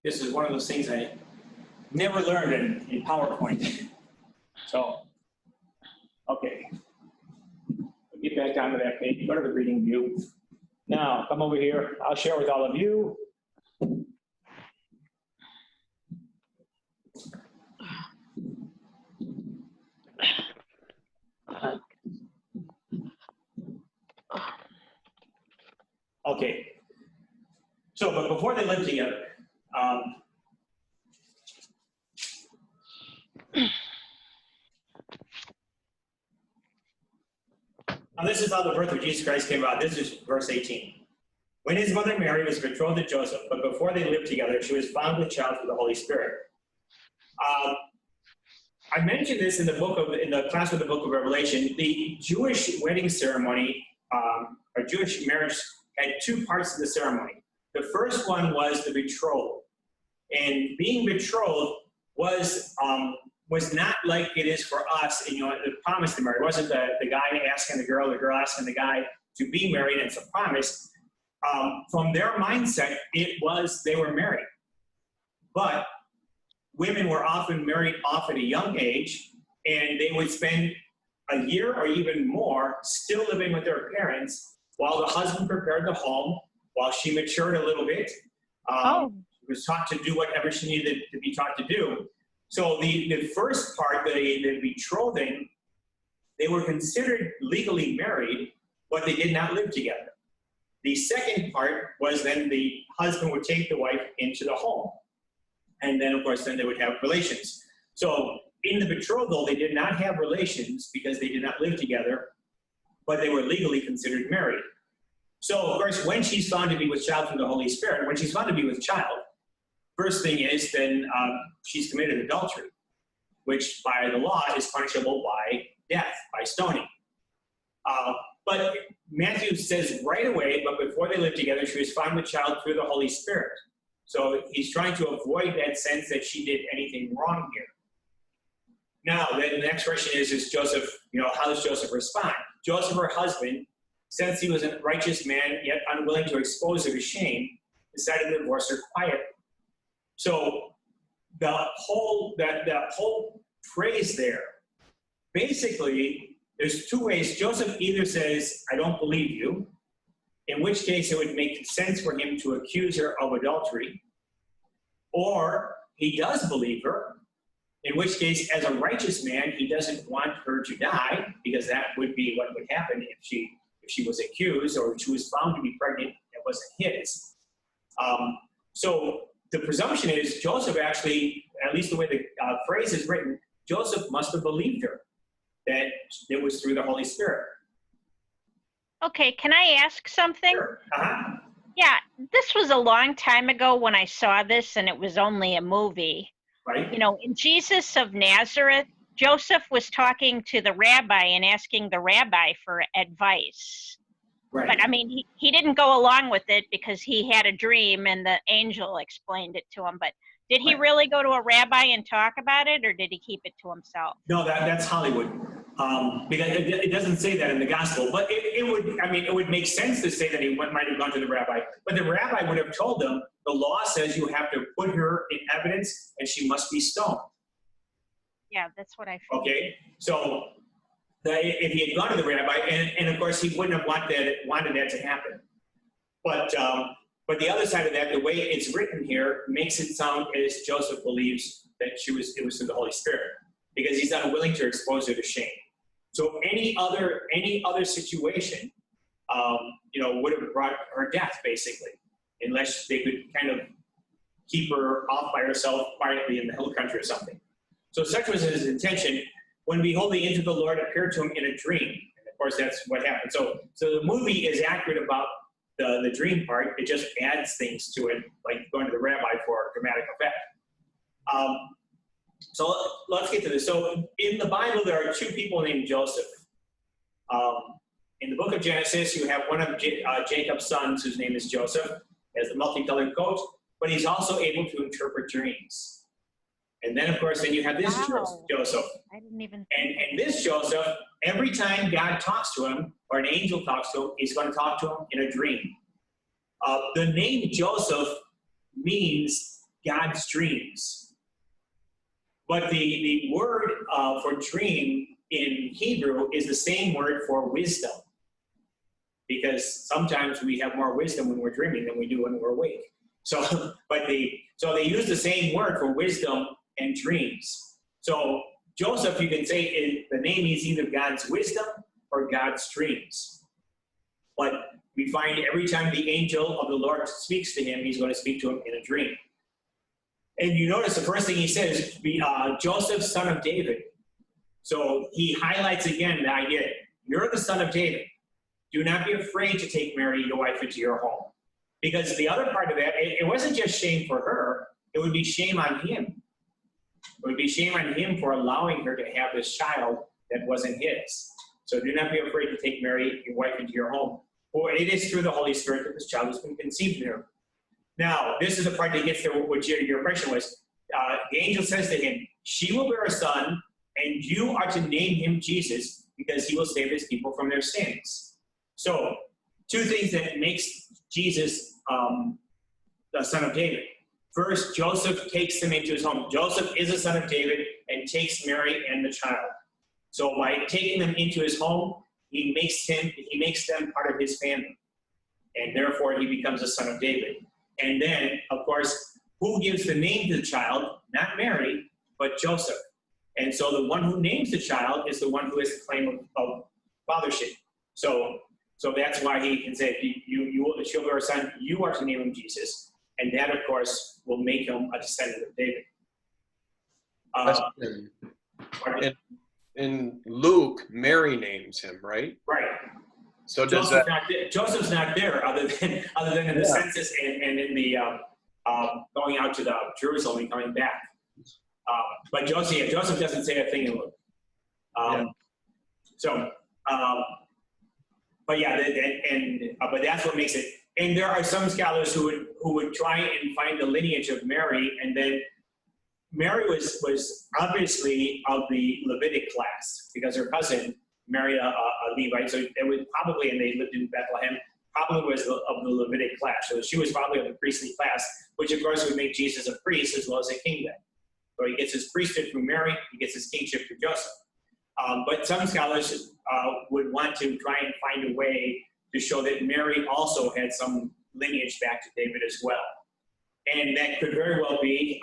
this is one of those things I never learned in PowerPoint. So, okay. Get back down to that page, go to the reading view. Now, come over here. I'll share with all of you. Okay. So, but before they lived together, now this is how the birth of Jesus Christ came about. This is verse 18. When his mother Mary was betrothed to Joseph, but before they lived together, she was found with child through the Holy Spirit. I mentioned this in the class of the book of Revelation. The Jewish wedding ceremony, or Jewish marriage, had two parts of the ceremony. The first one was the betrothal, and being betrothed was not like it is for us. And, the promise to marry. It wasn't the guy asking the girl asking the guy to be married. And it's a promise. From their mindset, it was they were married, but women were often married off at a young age, and they would spend a year or even more still living with their parents while the husband prepared the home, while she matured a little bit, was taught to do whatever she needed to be taught to do. So the first part, the betrothing, they were considered legally married, but they did not live together. The second part was then the husband would take the wife into the home. And then, of course, then they would have relations. So in the betrothal, they did not have relations because they did not live together, but they were legally considered married. So, of course, when she's found to be with child through the Holy Spirit, when she's found to be with child, first thing is then she's committed adultery, which by the law is punishable by death, by stoning. But Matthew says right away, but before they lived together, she was found with child through the Holy Spirit. So he's trying to avoid that sense that she did anything wrong here. Now, then the next question is Joseph, how does Joseph respond? Joseph, her husband, since he was a righteous man, yet unwilling to expose her to shame, decided to divorce her quietly. So the whole phrase there, basically, there's two ways. Joseph either says, I don't believe you, in which case it would make sense for him to accuse her of adultery, or he does believe her, in which case, as a righteous man, he doesn't want her to die, because that would be what would happen if she was accused or she was found to be pregnant that wasn't his. So the presumption is Joseph actually, at least the way the phrase is written, Joseph must have believed her, that it was through the Holy Spirit. Okay, can I ask something? Sure. Uh-huh. Yeah, this was a long time ago when I saw this, and it was only a movie. Right? In Jesus of Nazareth, Joseph was talking to the rabbi and asking the rabbi for advice. Right. But I mean, he didn't go along with it because he had a dream and the angel explained it to him. But did he really go to a rabbi and talk about it, or did he keep it to himself? No, that's Hollywood. Because it doesn't say that in the gospel, but it would make sense to say that he might have gone to the rabbi, but the rabbi would have told them, the law says you have to put her in evidence and she must be stoned. Yeah, that's what I figured. Okay, so if he had gone to the rabbi, and of course he wouldn't have wanted that to happen. But the other side of that, the way it's written here, makes it sound as Joseph believes that it was through the Holy Spirit, because he's unwilling to expose her to shame. So any other situation, would have brought her death, basically, unless they could kind of keep her off by herself quietly in the hill country or something. So such was his intention. When behold, the angel of the Lord appeared to him in a dream. And of course, that's what happened. So the movie is accurate about the dream part. It just adds things to it, like going to the rabbi for dramatic effect. So let's get to this. So in the Bible, there are two people named Joseph. In the book of Genesis, you have one of Jacob's sons, whose name is Joseph, has the multicolored coat, but he's also able to interpret dreams. And then, of course, then you have this Wow. Joseph. I didn't even. And this Joseph, every time God talks to him, or an angel talks to him, he's going to talk to him in a dream. The name Joseph means God's dreams. But the word for dream in Hebrew is the same word for wisdom. Because sometimes we have more wisdom when we're dreaming than we do when we're awake. So they use the same word for wisdom and dreams. So Joseph, you can say the name is either God's wisdom or God's dreams. But we find every time the angel of the Lord speaks to him, he's going to speak to him in a dream. And you notice the first thing he says, Joseph, son of David. So he highlights again the idea, you're the son of David. Do not be afraid to take Mary, your wife, into your home. Because the other part of that, it wasn't just shame for her, it would be shame on him. It would be shame on him for allowing her to have this child that wasn't his. So do not be afraid to take Mary, your wife, into your home. For it is through the Holy Spirit that this child has been conceived in her. Now, this is the part that gets to what your question was. The angel says to him, she will bear a son, and you are to name him Jesus, because he will save his people from their sins. So, two things that makes Jesus the son of David. First, Joseph takes him into his home. Joseph is a son of David and takes Mary and the child. So by taking them into his home, he makes them part of his family. And therefore, he becomes a son of David. And then, of course, who gives the name to the child? Not Mary, but Joseph. And so the one who names the child is the one who has the claim of fathership. So that's why he can say, she'll bear a son, you are to name him Jesus. And that, of course, will make him a descendant of David. In Luke, Mary names him, right? Right. So does that? Joseph's not there, other than in the census and in the going out to the Jerusalem and coming back. But Joseph doesn't say a thing in Luke. But that's what makes it. And there are some scholars who would try and find the lineage of Mary, and then Mary was obviously of the Levitic class because her cousin married a Levite, so it was probably, and they lived in Bethlehem, probably was of the Levitic class. So she was probably of the priestly class, which of course would make Jesus a priest as well as a king then. So he gets his priesthood through Mary, he gets his kingship through Joseph. But some scholars would want to try and find a way to show that Mary also had some lineage back to David as well. And that could very well be,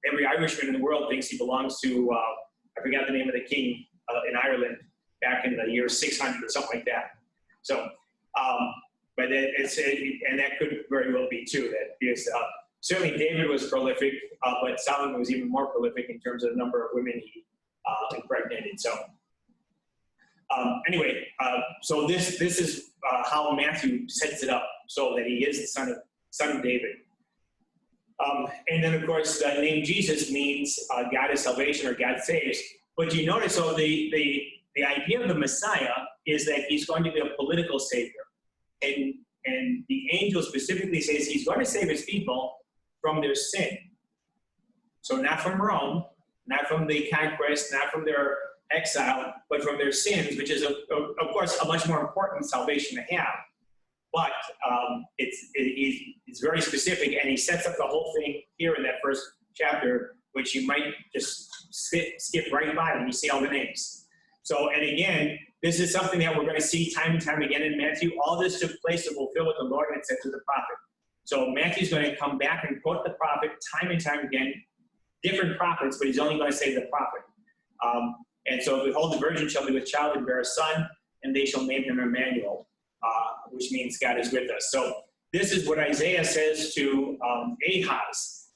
every Irishman in the world thinks he belongs to, I forgot the name of the king in Ireland back in the year 600 or something like that. So, but that could very well be too, that because certainly David was prolific, but Solomon was even more prolific in terms of the number of women he impregnated. So so this is how Matthew sets it up, so that he is the son of David. And then, of course, the name Jesus means God is salvation or God saves. But you notice, so the idea of the Messiah is that he's going to be a political savior. And the angel specifically says he's going to save his people from their sin. So not from Rome, not from the conquest, not from their exile, but from their sins, which is, of course, a much more important salvation to have. But it's very specific, and he sets up the whole thing here in that first chapter, which you might just skip right by when you see all the names. So, and again, this is something that we're going to see time and time again in Matthew. All this took place to fulfill what the Lord had said to the prophet. So Matthew's going to come back and quote the prophet time and time again, different prophets, but he's only going to say the prophet. And so, behold, the virgin shall be with child and bear a son, and they shall name him Emmanuel, which means God is with us. So this is what Isaiah says to Ahaz.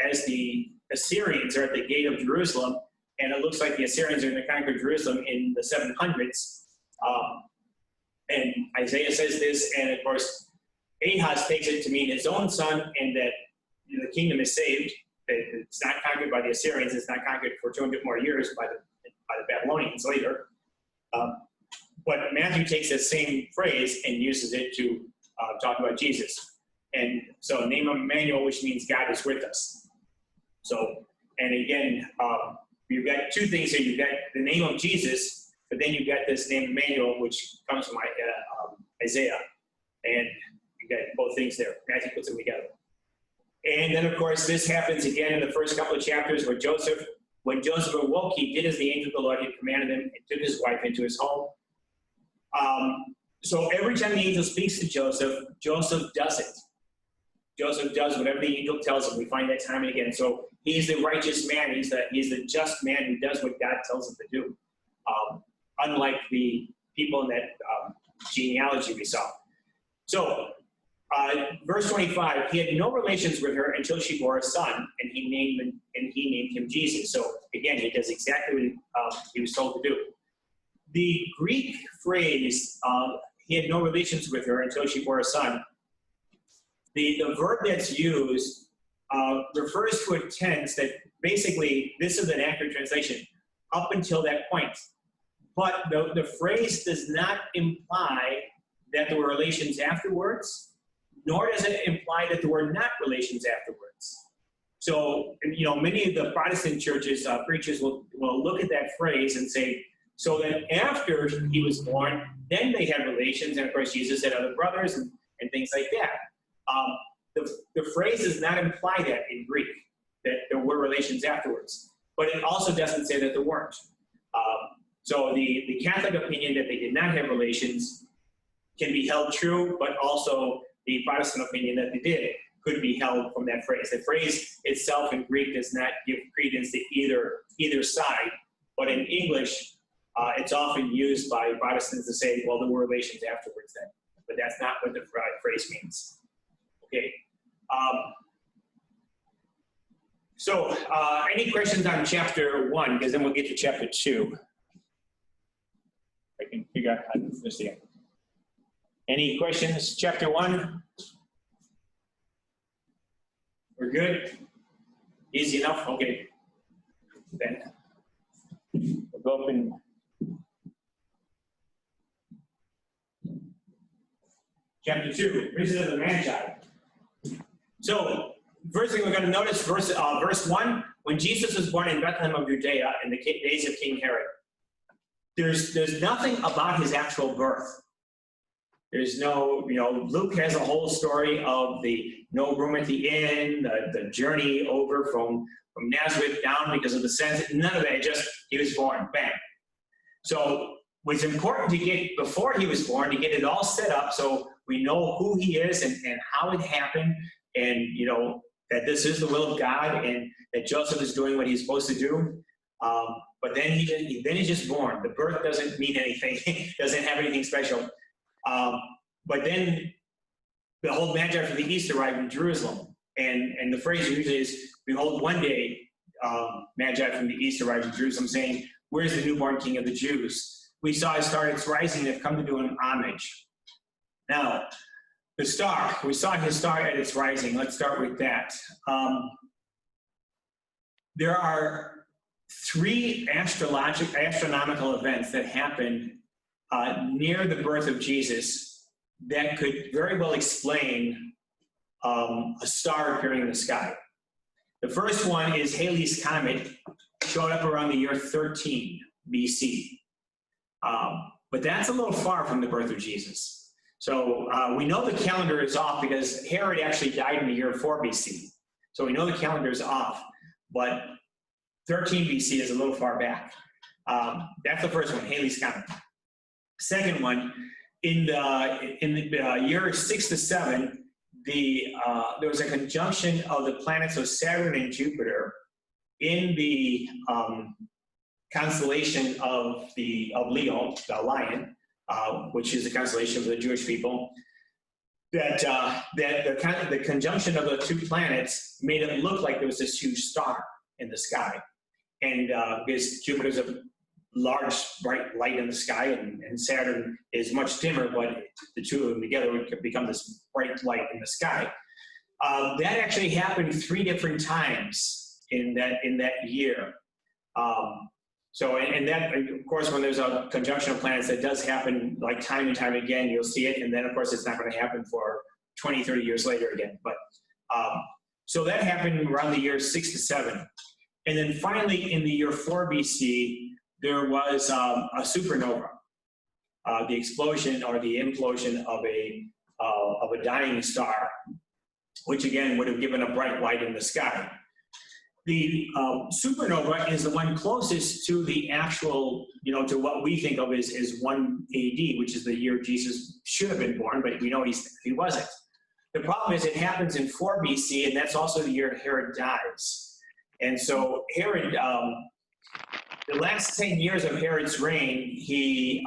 as the Assyrians are at the gate of Jerusalem, and it looks like the Assyrians are going to conquer Jerusalem in the 700s. And Isaiah says this, and of course, Ahaz takes it to mean his own son, and that the kingdom is saved. That it's not conquered by the Assyrians. It's not conquered for 200 more years by the Babylonians later. But Matthew takes that same phrase and uses it to talk about Jesus. And so name him Emmanuel, which means God is with us. So, and again, you've got two things here. You've got the name of Jesus, but then you've got this name Emmanuel, which comes from Isaiah. And you got both things there. Matthew puts them together. And then, of course, this happens again in the first couple of chapters where when Joseph awoke, he did as the angel of the Lord had commanded him and took his wife into his home. So every time the angel speaks to Joseph, Joseph does it. Joseph does whatever the angel tells him. We find that time and again. So he's the righteous man. He's the just man who does what God tells him to do. Unlike the people in that genealogy we saw. So verse 25, he had no relations with her until she bore a son, and he named him Jesus. So again, he does exactly what he was told to do. The Greek phrase, he had no relations with her until she bore a son, the verb that's used refers to a tense that basically, this is an accurate translation, up until that point. But the phrase does not imply that there were relations afterwards, nor does it imply that there were not relations afterwards. So, many of the Protestant churches, preachers will look at that phrase and say, so that after he was born, then they had relations, and of course Jesus had other brothers and things like that. The phrase does not imply that in Greek, that there were relations afterwards, but it also doesn't say that there weren't. So the Catholic opinion that they did not have relations can be held true, but also the Protestant opinion that they did could be held from that phrase. The phrase itself in Greek does not give credence to either side, but in English, it's often used by Protestants to say, well, there were relations afterwards then, but that's not what the phrase means. Okay. So any questions on chapter 1? Because then we'll get to chapter 2. I can figure out how to do this again. Any questions? Chapter 1? We're good? Easy enough? Okay. Then we'll go up and chapter 2, Visit of the Magi. So, first thing we're going to notice, verse 1, when Jesus was born in Bethlehem of Judea in the days of King Herod. There's nothing about his actual birth. There's no, Luke has a whole story of the no room at the inn, the journey over from Nazareth down because of the census. None of that, just he was born, bang. So what's important to get before he was born, to get it all set up so we know who he is and how it happened, and that this is the will of God and that Joseph is doing what he's supposed to do. But then he's just born. The birth doesn't mean anything, doesn't have anything special. But then the whole Magi for the East arrived in Jerusalem. And the phrase usually is, behold, one day Magi from the East arrived in Jerusalem, saying, where's the newborn King of the Jews? We saw his star, it's rising, they've come to do him homage. Now, the star, we saw his star at its rising. Let's start with that. There are 3 astronomical events that happened near the birth of Jesus that could very well explain a star appearing in the sky. The first one is Halley's Comet, showed up around the year 13 BC. But that's a little far from the birth of Jesus. So we know the calendar is off because Herod actually died in the year 4 BC. So we know the calendar is off, but 13 BC is a little far back. That's the first one, Halley's Comet. Second one, in the year 6 to 7, there was a conjunction of the planets of Saturn and Jupiter in the constellation of Leo, the lion, which is the constellation of the Jewish people. the conjunction of the two planets made it look like there was this huge star in the sky. And because Jupiter's a large, bright light in the sky, and Saturn is much dimmer, but the two of them together would become this bright light in the sky. That actually happened 3 different times in that year. And that, of course, when there's a conjunction of planets, that does happen like time and time again. You'll see it, and then, of course, it's not going to happen for 20, 30 years later again. But so that happened around the year 6 to 7. And then finally, in the year 4 BC, there was a supernova, the explosion or the implosion of a dying star, which again would have given a bright light in the sky. The supernova is the one closest to the actual, to what we think of as 1 AD, which is the year Jesus should have been born, but we know he wasn't. The problem is it happens in 4 BC, and that's also the year Herod dies. And so Herod, the last 10 years of Herod's reign, he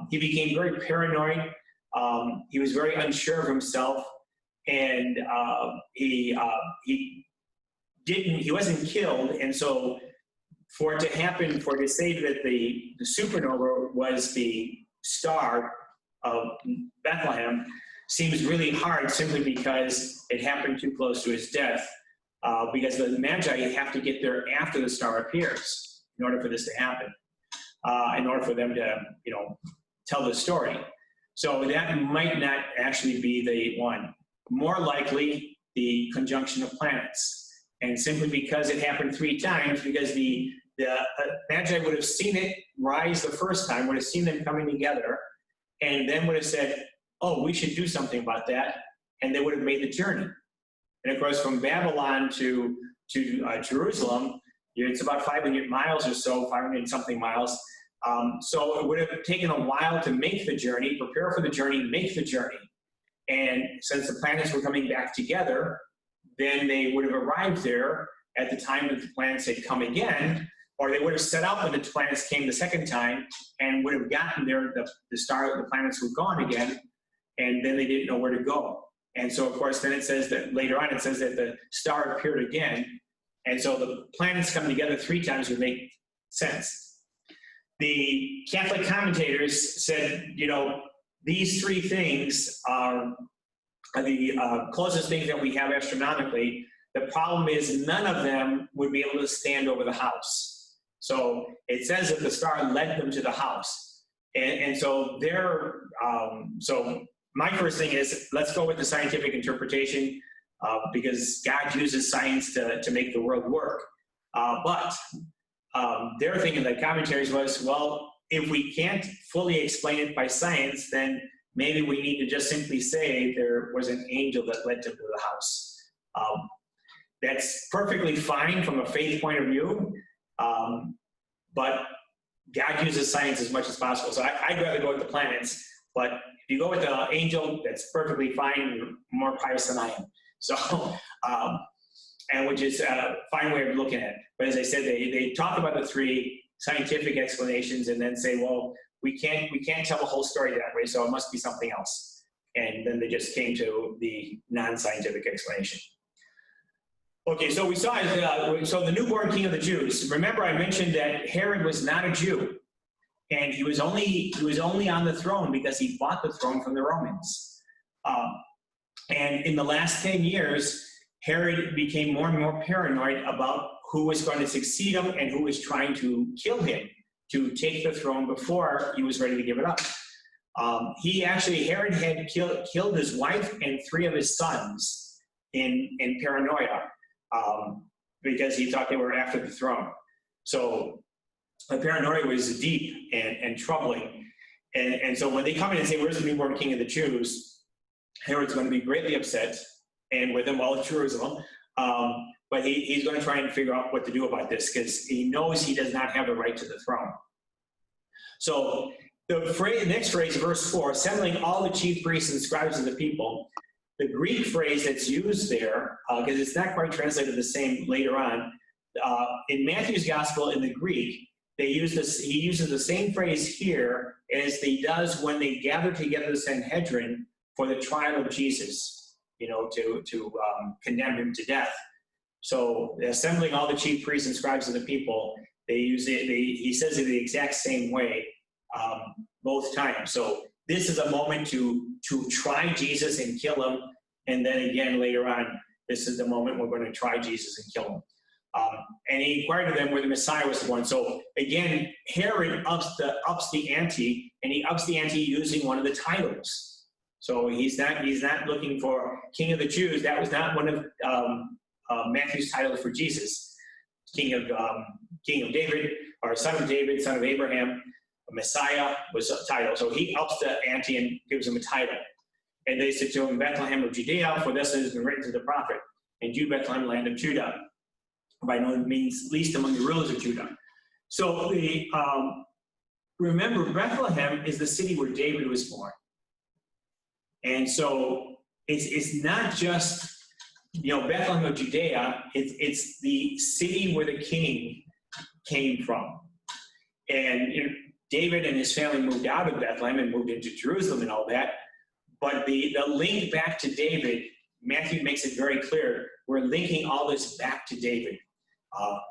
became very paranoid. He was very unsure of himself, and he wasn't killed. And so for it to happen, for it to say that the supernova was the star of Bethlehem seems really hard, simply because it happened too close to his death. Because the Magi have to get there after the star appears in order for this to happen, in order for them to, tell the story. So that might not actually be the one. More likely, the conjunction of planets. And simply because it happened 3 times, because the Magi would have seen it rise the first time, would have seen them coming together, and then would have said, oh, we should do something about that, and they would have made the journey. And of course, from Babylon to Jerusalem, it's about 500 miles or so, 500 something miles. So it would have taken a while to make the journey, prepare for the journey, make the journey. And since the planets were coming back together, then they would have arrived there at the time that the planets had come again, or they would have set out when the planets came the second time and would have gotten there, the planets were gone again, and then they didn't know where to go. And so, of course, then it says that later on, it says that the star appeared again. And so the planets coming together 3 times would make sense. The Catholic commentators said, these 3 things are the closest things that we have astronomically. The problem is none of them would be able to stand over the house. So it says that the star led them to the house. And so so my first thing is, let's go with the scientific interpretation, because God uses science to make the world work. But their thing in the commentaries was, well, if we can't fully explain it by science, then maybe we need to just simply say there was an angel that led them to the house. That's perfectly fine from a faith point of view, but God uses science as much as possible. So I'd rather go with the planets, but if you go with the angel, that's perfectly fine. You're more pious than I am. So, and which is a fine way of looking at it. But as I said, they talk about the 3 scientific explanations and then say, well, we can't tell the whole story that way, so it must be something else. And then they just came to the non-scientific explanation. Okay, so we saw so the newborn king of the Jews. Remember, I mentioned that Herod was not a Jew. And he was only on the throne because he bought the throne from the Romans. And in the last 10 years, Herod became more and more paranoid about who was going to succeed him and who was trying to kill him to take the throne before he was ready to give it up. Herod had killed his wife and 3 of his sons in paranoia, because he thought they were after the throne. So the paranoia was deep and troubling. And so when they come in and say, where's the newborn king of the Jews? Herod's going to be greatly upset, and with him all of Jerusalem. But he's going to try and figure out what to do about this, because he knows he does not have the right to the throne. So the next phrase, verse 4, assembling all the chief priests and scribes of the people. The Greek phrase that's used there, because it's not quite translated the same later on, in Matthew's gospel in the Greek, he uses the same phrase here as he does when they gather together the Sanhedrin for the trial of Jesus, to condemn him to death. So assembling all the chief priests and scribes of the people, they use it. He says it the exact same way both times. So this is a moment to try Jesus and kill him, and then again later on, this is the moment we're going to try Jesus and kill him. And he inquired of them where the Messiah was born. So again, Herod ups the ante, and he ups the ante using one of the titles. So he's not looking for King of the Jews. That was not one of Matthew's titles for Jesus. King of David, or son of David, son of Abraham. Messiah was a title. So he ups the ante and gives him a title. And they said to him, Bethlehem of Judea, for this has been written to the prophet, and you, Bethlehem, land of Judah, by no means least among the rulers of Judah. So remember, Bethlehem is the city where David was born. And so it's not just, Bethlehem of Judea, it's the city where the king came from. And David and his family moved out of Bethlehem and moved into Jerusalem and all that. But the link back to David, Matthew makes it very clear, we're linking all this back to David,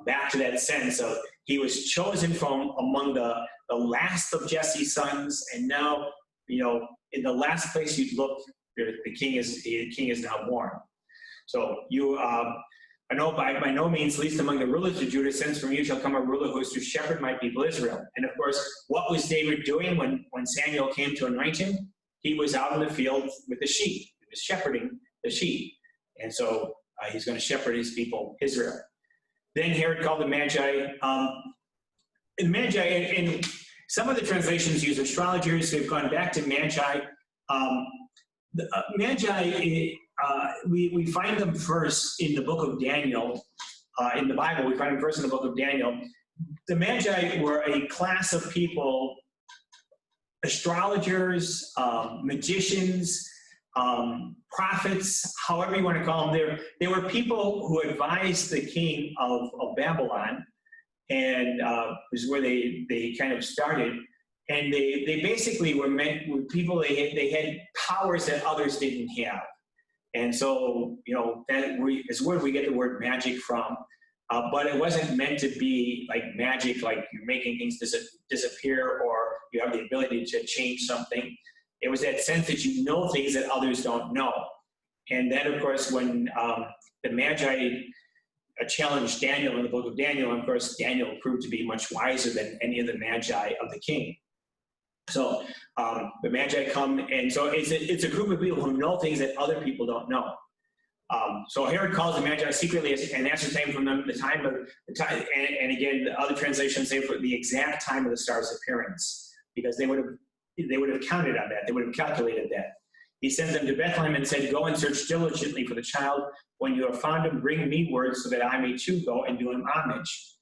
back to that sense of he was chosen from among the last of Jesse's sons, and now, in the last place you'd look, the king is now born. So I know by no means least among the rulers of Judah, since from you shall come a ruler who is to shepherd my people Israel. And of course, what was David doing when Samuel came to anoint him? He was out in the field with the sheep. He was shepherding the sheep. And so he's going to shepherd his people Israel. Then Herod called the Magi. And Magi, in some of the translations use astrologers. They've gone back to Magi. Magi, we find them first in the book of Daniel. In the Bible, we find them first in the book of Daniel. The Magi were a class of people, astrologers, magicians, prophets, however you want to call them. They were people who advised the king of Babylon, and was where they kind of started. And they basically were people, they had powers that others didn't have. And so, that is where we get the word magic from. But it wasn't meant to be like magic, like you're making things disappear, or you have the ability to change something. It was that sense that you know things that others don't know. And then, of course, when the Magi challenged Daniel in the book of Daniel, of course, Daniel proved to be much wiser than any of the Magi of the king. So the Magi come, and so it's a group of people who know things that other people don't know. So Herod calls the Magi secretly and ascertained from them the time, and again, the other translations say for the exact time of the star's appearance, because they would have counted on that. They would have calculated that. He sends them to Bethlehem and said, go and search diligently for the child. When you have found him, bring me word so that I may too go and do him homage.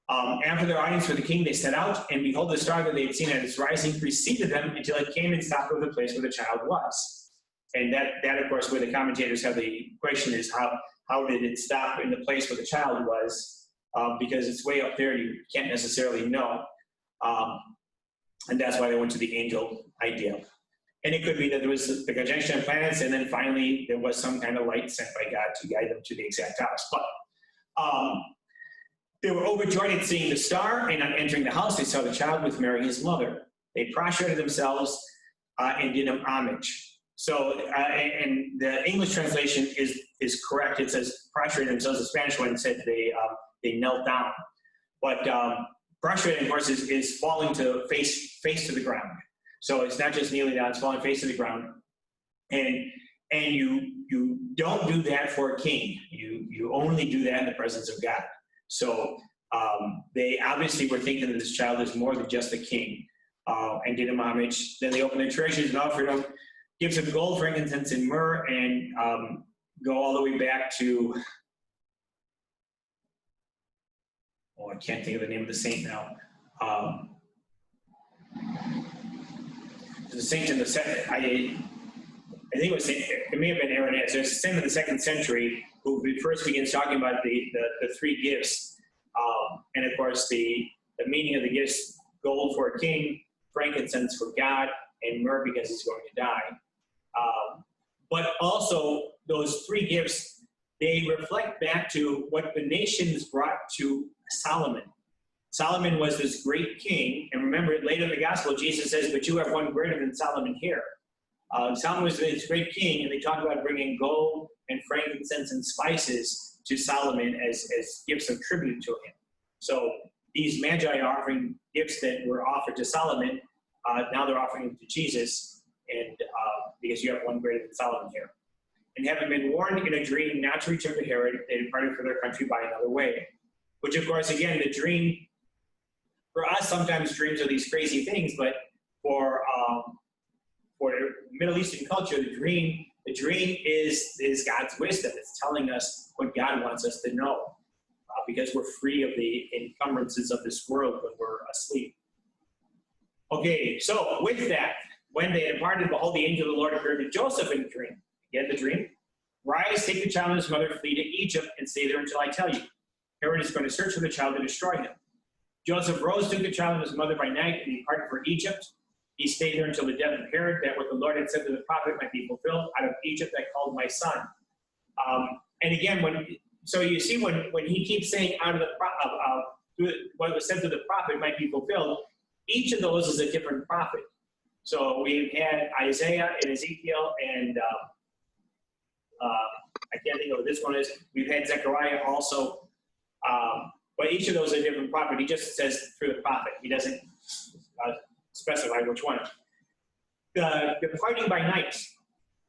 After their audience with the king, they set out, and behold, the star that they had seen at its rising preceded them until it came and stopped over the place where the child was. And that of course, where the commentators have the question is, how did it stop in the place where the child was? Because it's way up there, you can't necessarily know. And that's why they went to the angel idea. And it could be that there was the conjunction of planets, and then finally there was some kind of light sent by God to guide them to the exact house. But they were overjoyed at seeing the star, and on entering the house, they saw the child with Mary, his mother. They prostrated themselves and did him homage. So, and the English translation is correct. It says prostrated themselves. The Spanish one said they knelt down. But prostrating, of course, is falling to face to the ground. So it's not just kneeling down; it's falling face to the ground. And you don't do that for a king. You only do that in the presence of God. So they obviously were thinking that this child is more than just a king, and did him homage. Then they opened their treasures and offered him gifts of gold, frankincense, and myrrh, and go all the way back to, I can't think of the name of the saint now. The saint in the second, I think it was, it may have been Irenaeus. There's a saint in the 2nd century who first begins talking about the 3 gifts. And of course, the meaning of the gifts: gold for a king, frankincense for God, and myrrh because he's going to die. But also those three gifts, they reflect back to what the nations brought to Solomon. Solomon was this great king, and remember later in the gospel, Jesus says, but you have one greater than Solomon here. Solomon was this great king, and they talk about bringing gold and frankincense and spices to Solomon as gifts of tribute to him. So these magi offering gifts that were offered to Solomon, now they're offering them to Jesus, and because you have one greater than Solomon here. And having been warned in a dream not to return to Herod, they departed for their country by another way. Which, of course, again, the dream, for us, sometimes dreams are these crazy things, but for Middle Eastern culture, the dream is God's wisdom. It's telling us what God wants us to know, because we're free of the encumbrances of this world when we're asleep. Okay, so with that, when they departed, behold, the angel of the Lord appeared to Joseph in a dream. Again, the dream. Rise, take the child and his mother, flee to Egypt, and stay there until I tell you. Herod is going to search for the child to destroy him. Joseph rose, took the child and his mother by night, and departed for Egypt. He stayed there until the death of Herod, that what the Lord had said to the prophet might be fulfilled. Out of Egypt I called my son. And again, so you see when he keeps saying out of what was said to the prophet might be fulfilled, each of those is a different prophet. So we've had Isaiah and Ezekiel, and I can't think of what this one is. We've had Zechariah also. But each of those is a different prophet. He just says through the prophet. He doesn't specify which one. The departing by night,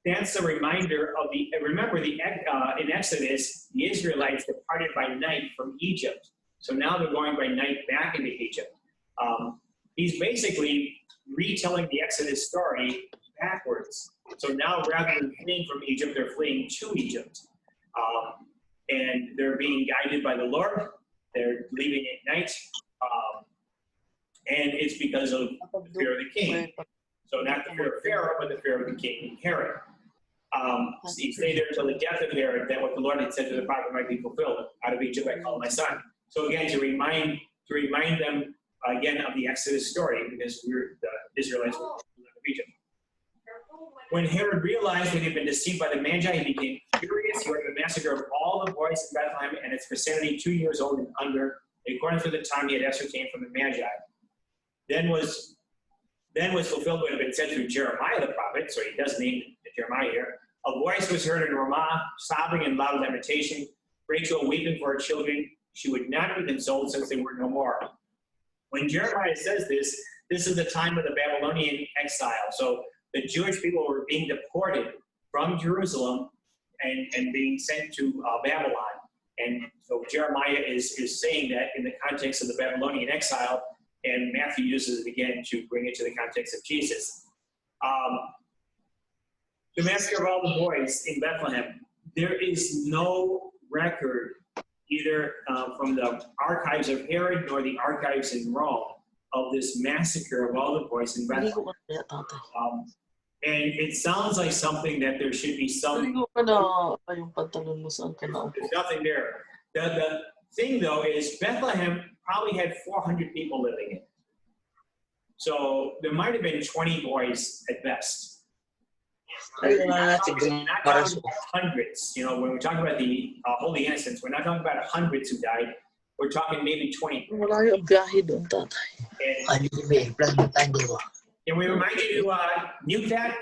that's a reminder of in Exodus, the Israelites departed by night from Egypt. So now they're going by night back into Egypt. He's basically retelling the Exodus story backwards. So now rather than fleeing from Egypt, they're fleeing to Egypt. And they're being guided by the Lord. They're leaving at night. And it's because of the fear of the king. So not the fear of Pharaoh, but the fear of the king Herod. He stayed there until the death of Herod, that what the Lord had said to the prophet might be fulfilled. Out of Egypt I called my son. So again, to remind them again of the Exodus story, because the Israelites were out of Egypt. When Herod realized that he had been deceived by the Magi, he became furious. He ordered the massacre of all the boys in Bethlehem and its vicinity 2 years old and under, according to the time he had ascertained from the Magi. Then was fulfilled what had been said through Jeremiah the prophet, so he does name Jeremiah here. A voice was heard in Ramah, sobbing and loud lamentation, Rachel weeping for her children. She would not be consoled since they were no more. When Jeremiah says this is the time of the Babylonian exile. So the Jewish people were being deported from Jerusalem and being sent to Babylon. And so Jeremiah is saying that in the context of the Babylonian exile, and Matthew uses it again to bring it to the context of Jesus. The massacre of all the boys in Bethlehem, there is no record either from the archives of Herod nor the archives in Rome of this massacre of all the boys in Bethlehem. And it sounds like something that there should be some. There's nothing there. The thing, though, is Bethlehem probably had 400 people living in it. So there might have been 20 boys at best. We're not talking about hundreds. You know, when we're talking about the Holy Innocents, we're not talking about hundreds who died. We're talking maybe 20. Can we remind you to mute that?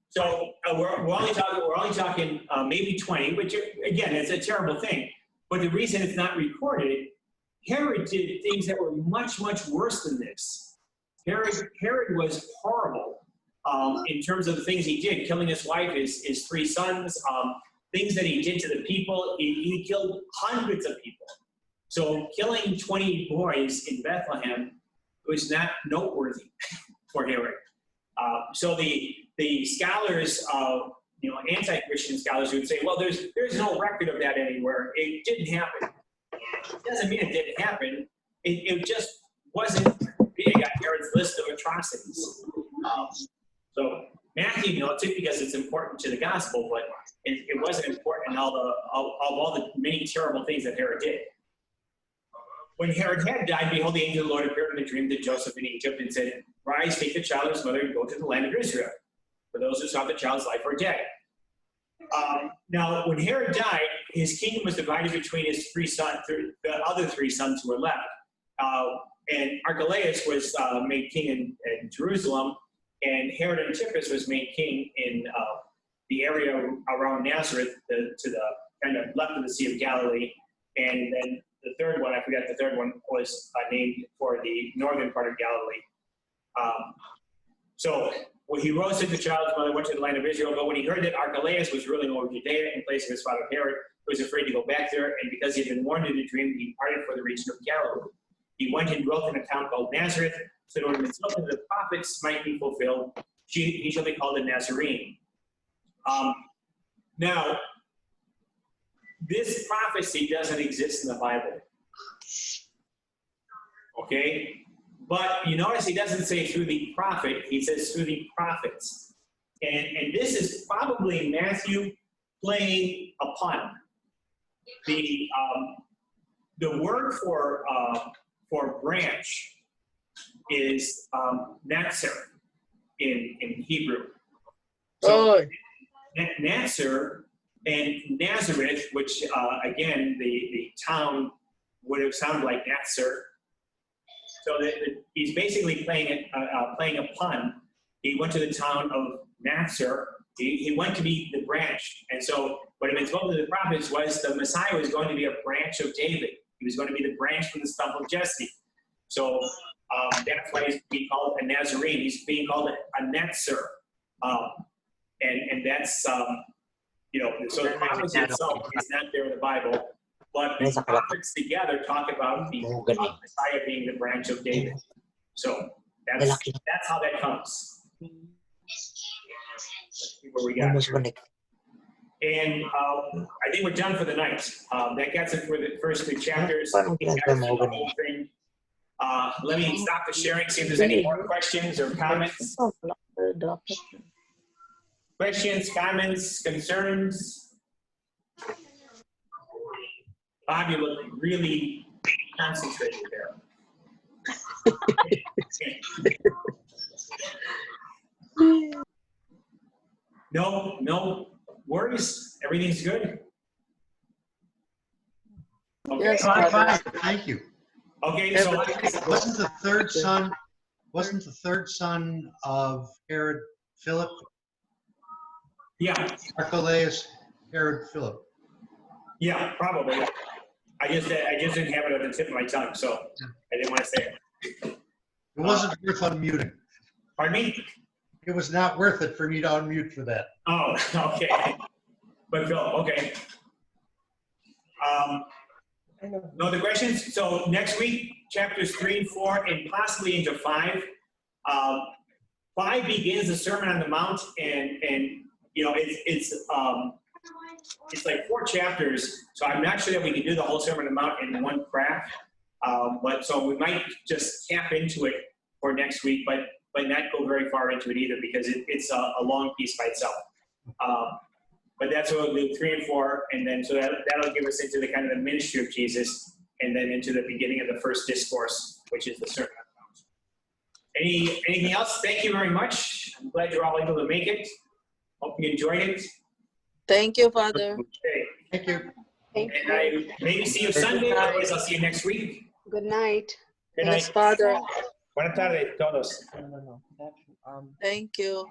So we're only talking maybe 20, which again is a terrible thing. But the reason it's not recorded, Herod did things that were much, much worse than this. Herod was horrible in terms of the things he did, killing his wife, his 3 sons, things that he did to the people. He killed hundreds of people. So killing 20 boys in Bethlehem was not noteworthy for Herod. So the scholars, anti-Christian scholars would say, well, there's no record of that anywhere. It didn't happen. It doesn't mean it didn't happen. It just wasn't big on Herod's list of atrocities. So Matthew notes it because it's important to the gospel, but it wasn't important in all the many terrible things that Herod did. When Herod had died, behold, the angel of the Lord appeared in a dream to Joseph in Egypt and said, "Rise, take the child and his mother and go to the land of Israel. For those who sought the child's life are dead." Now, when Herod died, his kingdom was divided between his three sons, the other three sons who were left. And Archelaus was made king in Jerusalem, and Herod Antipas was made king in the area around Nazareth, to the kind of left of the Sea of Galilee. And then the third one, I forgot the third one, was named for the northern part of Galilee. So when he rose to the child's mother, went to the land of Israel, but when he heard that Archelaus was ruling over Judea in place of his father Herod, he was afraid to go back there, and because he had been warned in a dream, he departed for the region of Galilee. He went and dwelt in a town called Nazareth, so that when the result of the prophets might be fulfilled, he shall be called a Nazarene. Now, this prophecy doesn't exist in the Bible. Okay? But you notice he doesn't say through the prophet, he says through the prophets. And this is probably Matthew playing a pun. The word for branch is Natzer in Hebrew. So Natzer and Nazareth, which again, the town would have sounded like Natzer. So he's basically playing a pun. He went to the town of Natzer. He went to be the branch. And so what had been told to the prophets was the Messiah was going to be a branch of David. He was going to be the branch from the stump of Jesse. So that's why he's being called a Nazarene. He's being called a Netzer. And that's, so the prophecy itself is not there in the Bible. But the prophets together talk about the Messiah being the branch of David. So that's how that comes. Let's see where we got here. And I think we're done for the night. That gets it for the first 2 chapters. Let me stop the sharing, see if there's any more questions or comments. Questions, comments, concerns? Bob, you look really concentrated there. No worries. Everything's good. Okay. Yes, fine. Thank you. Okay, so Wasn't the third son of Herod Philip? yeah, Archelaus, Herod Philip. yeah, probably. I just didn't have it at the tip of my tongue, so I didn't want to say it. It wasn't worth unmuting. Pardon me? It was not worth it for me to unmute for that. Oh, okay. But Phil, okay. No other questions? So next week, chapters 3 and 4, and possibly into 5. 5 begins the Sermon on the Mount, and it's like 4 chapters, so I'm not sure that we can do the whole Sermon on the Mount in one craft. But so we might just tap into it for next week, but not go very far into it either, because it's a long piece by itself. But that's what we'll do, 3 and 4, and then so that'll give us into the kind of the ministry of Jesus, and then into the beginning of the first discourse, which is the Sermon on the Mount. Anything else? Thank you very much. I'm glad you're all able to make it. Hope you enjoyed it. Thank you, Father. Okay. Thank you. Thank And you. I maybe see you Sunday, otherwise I'll see you next week. Good night. Good Yes, night. Father. Buenas tardes, todos. Thank you.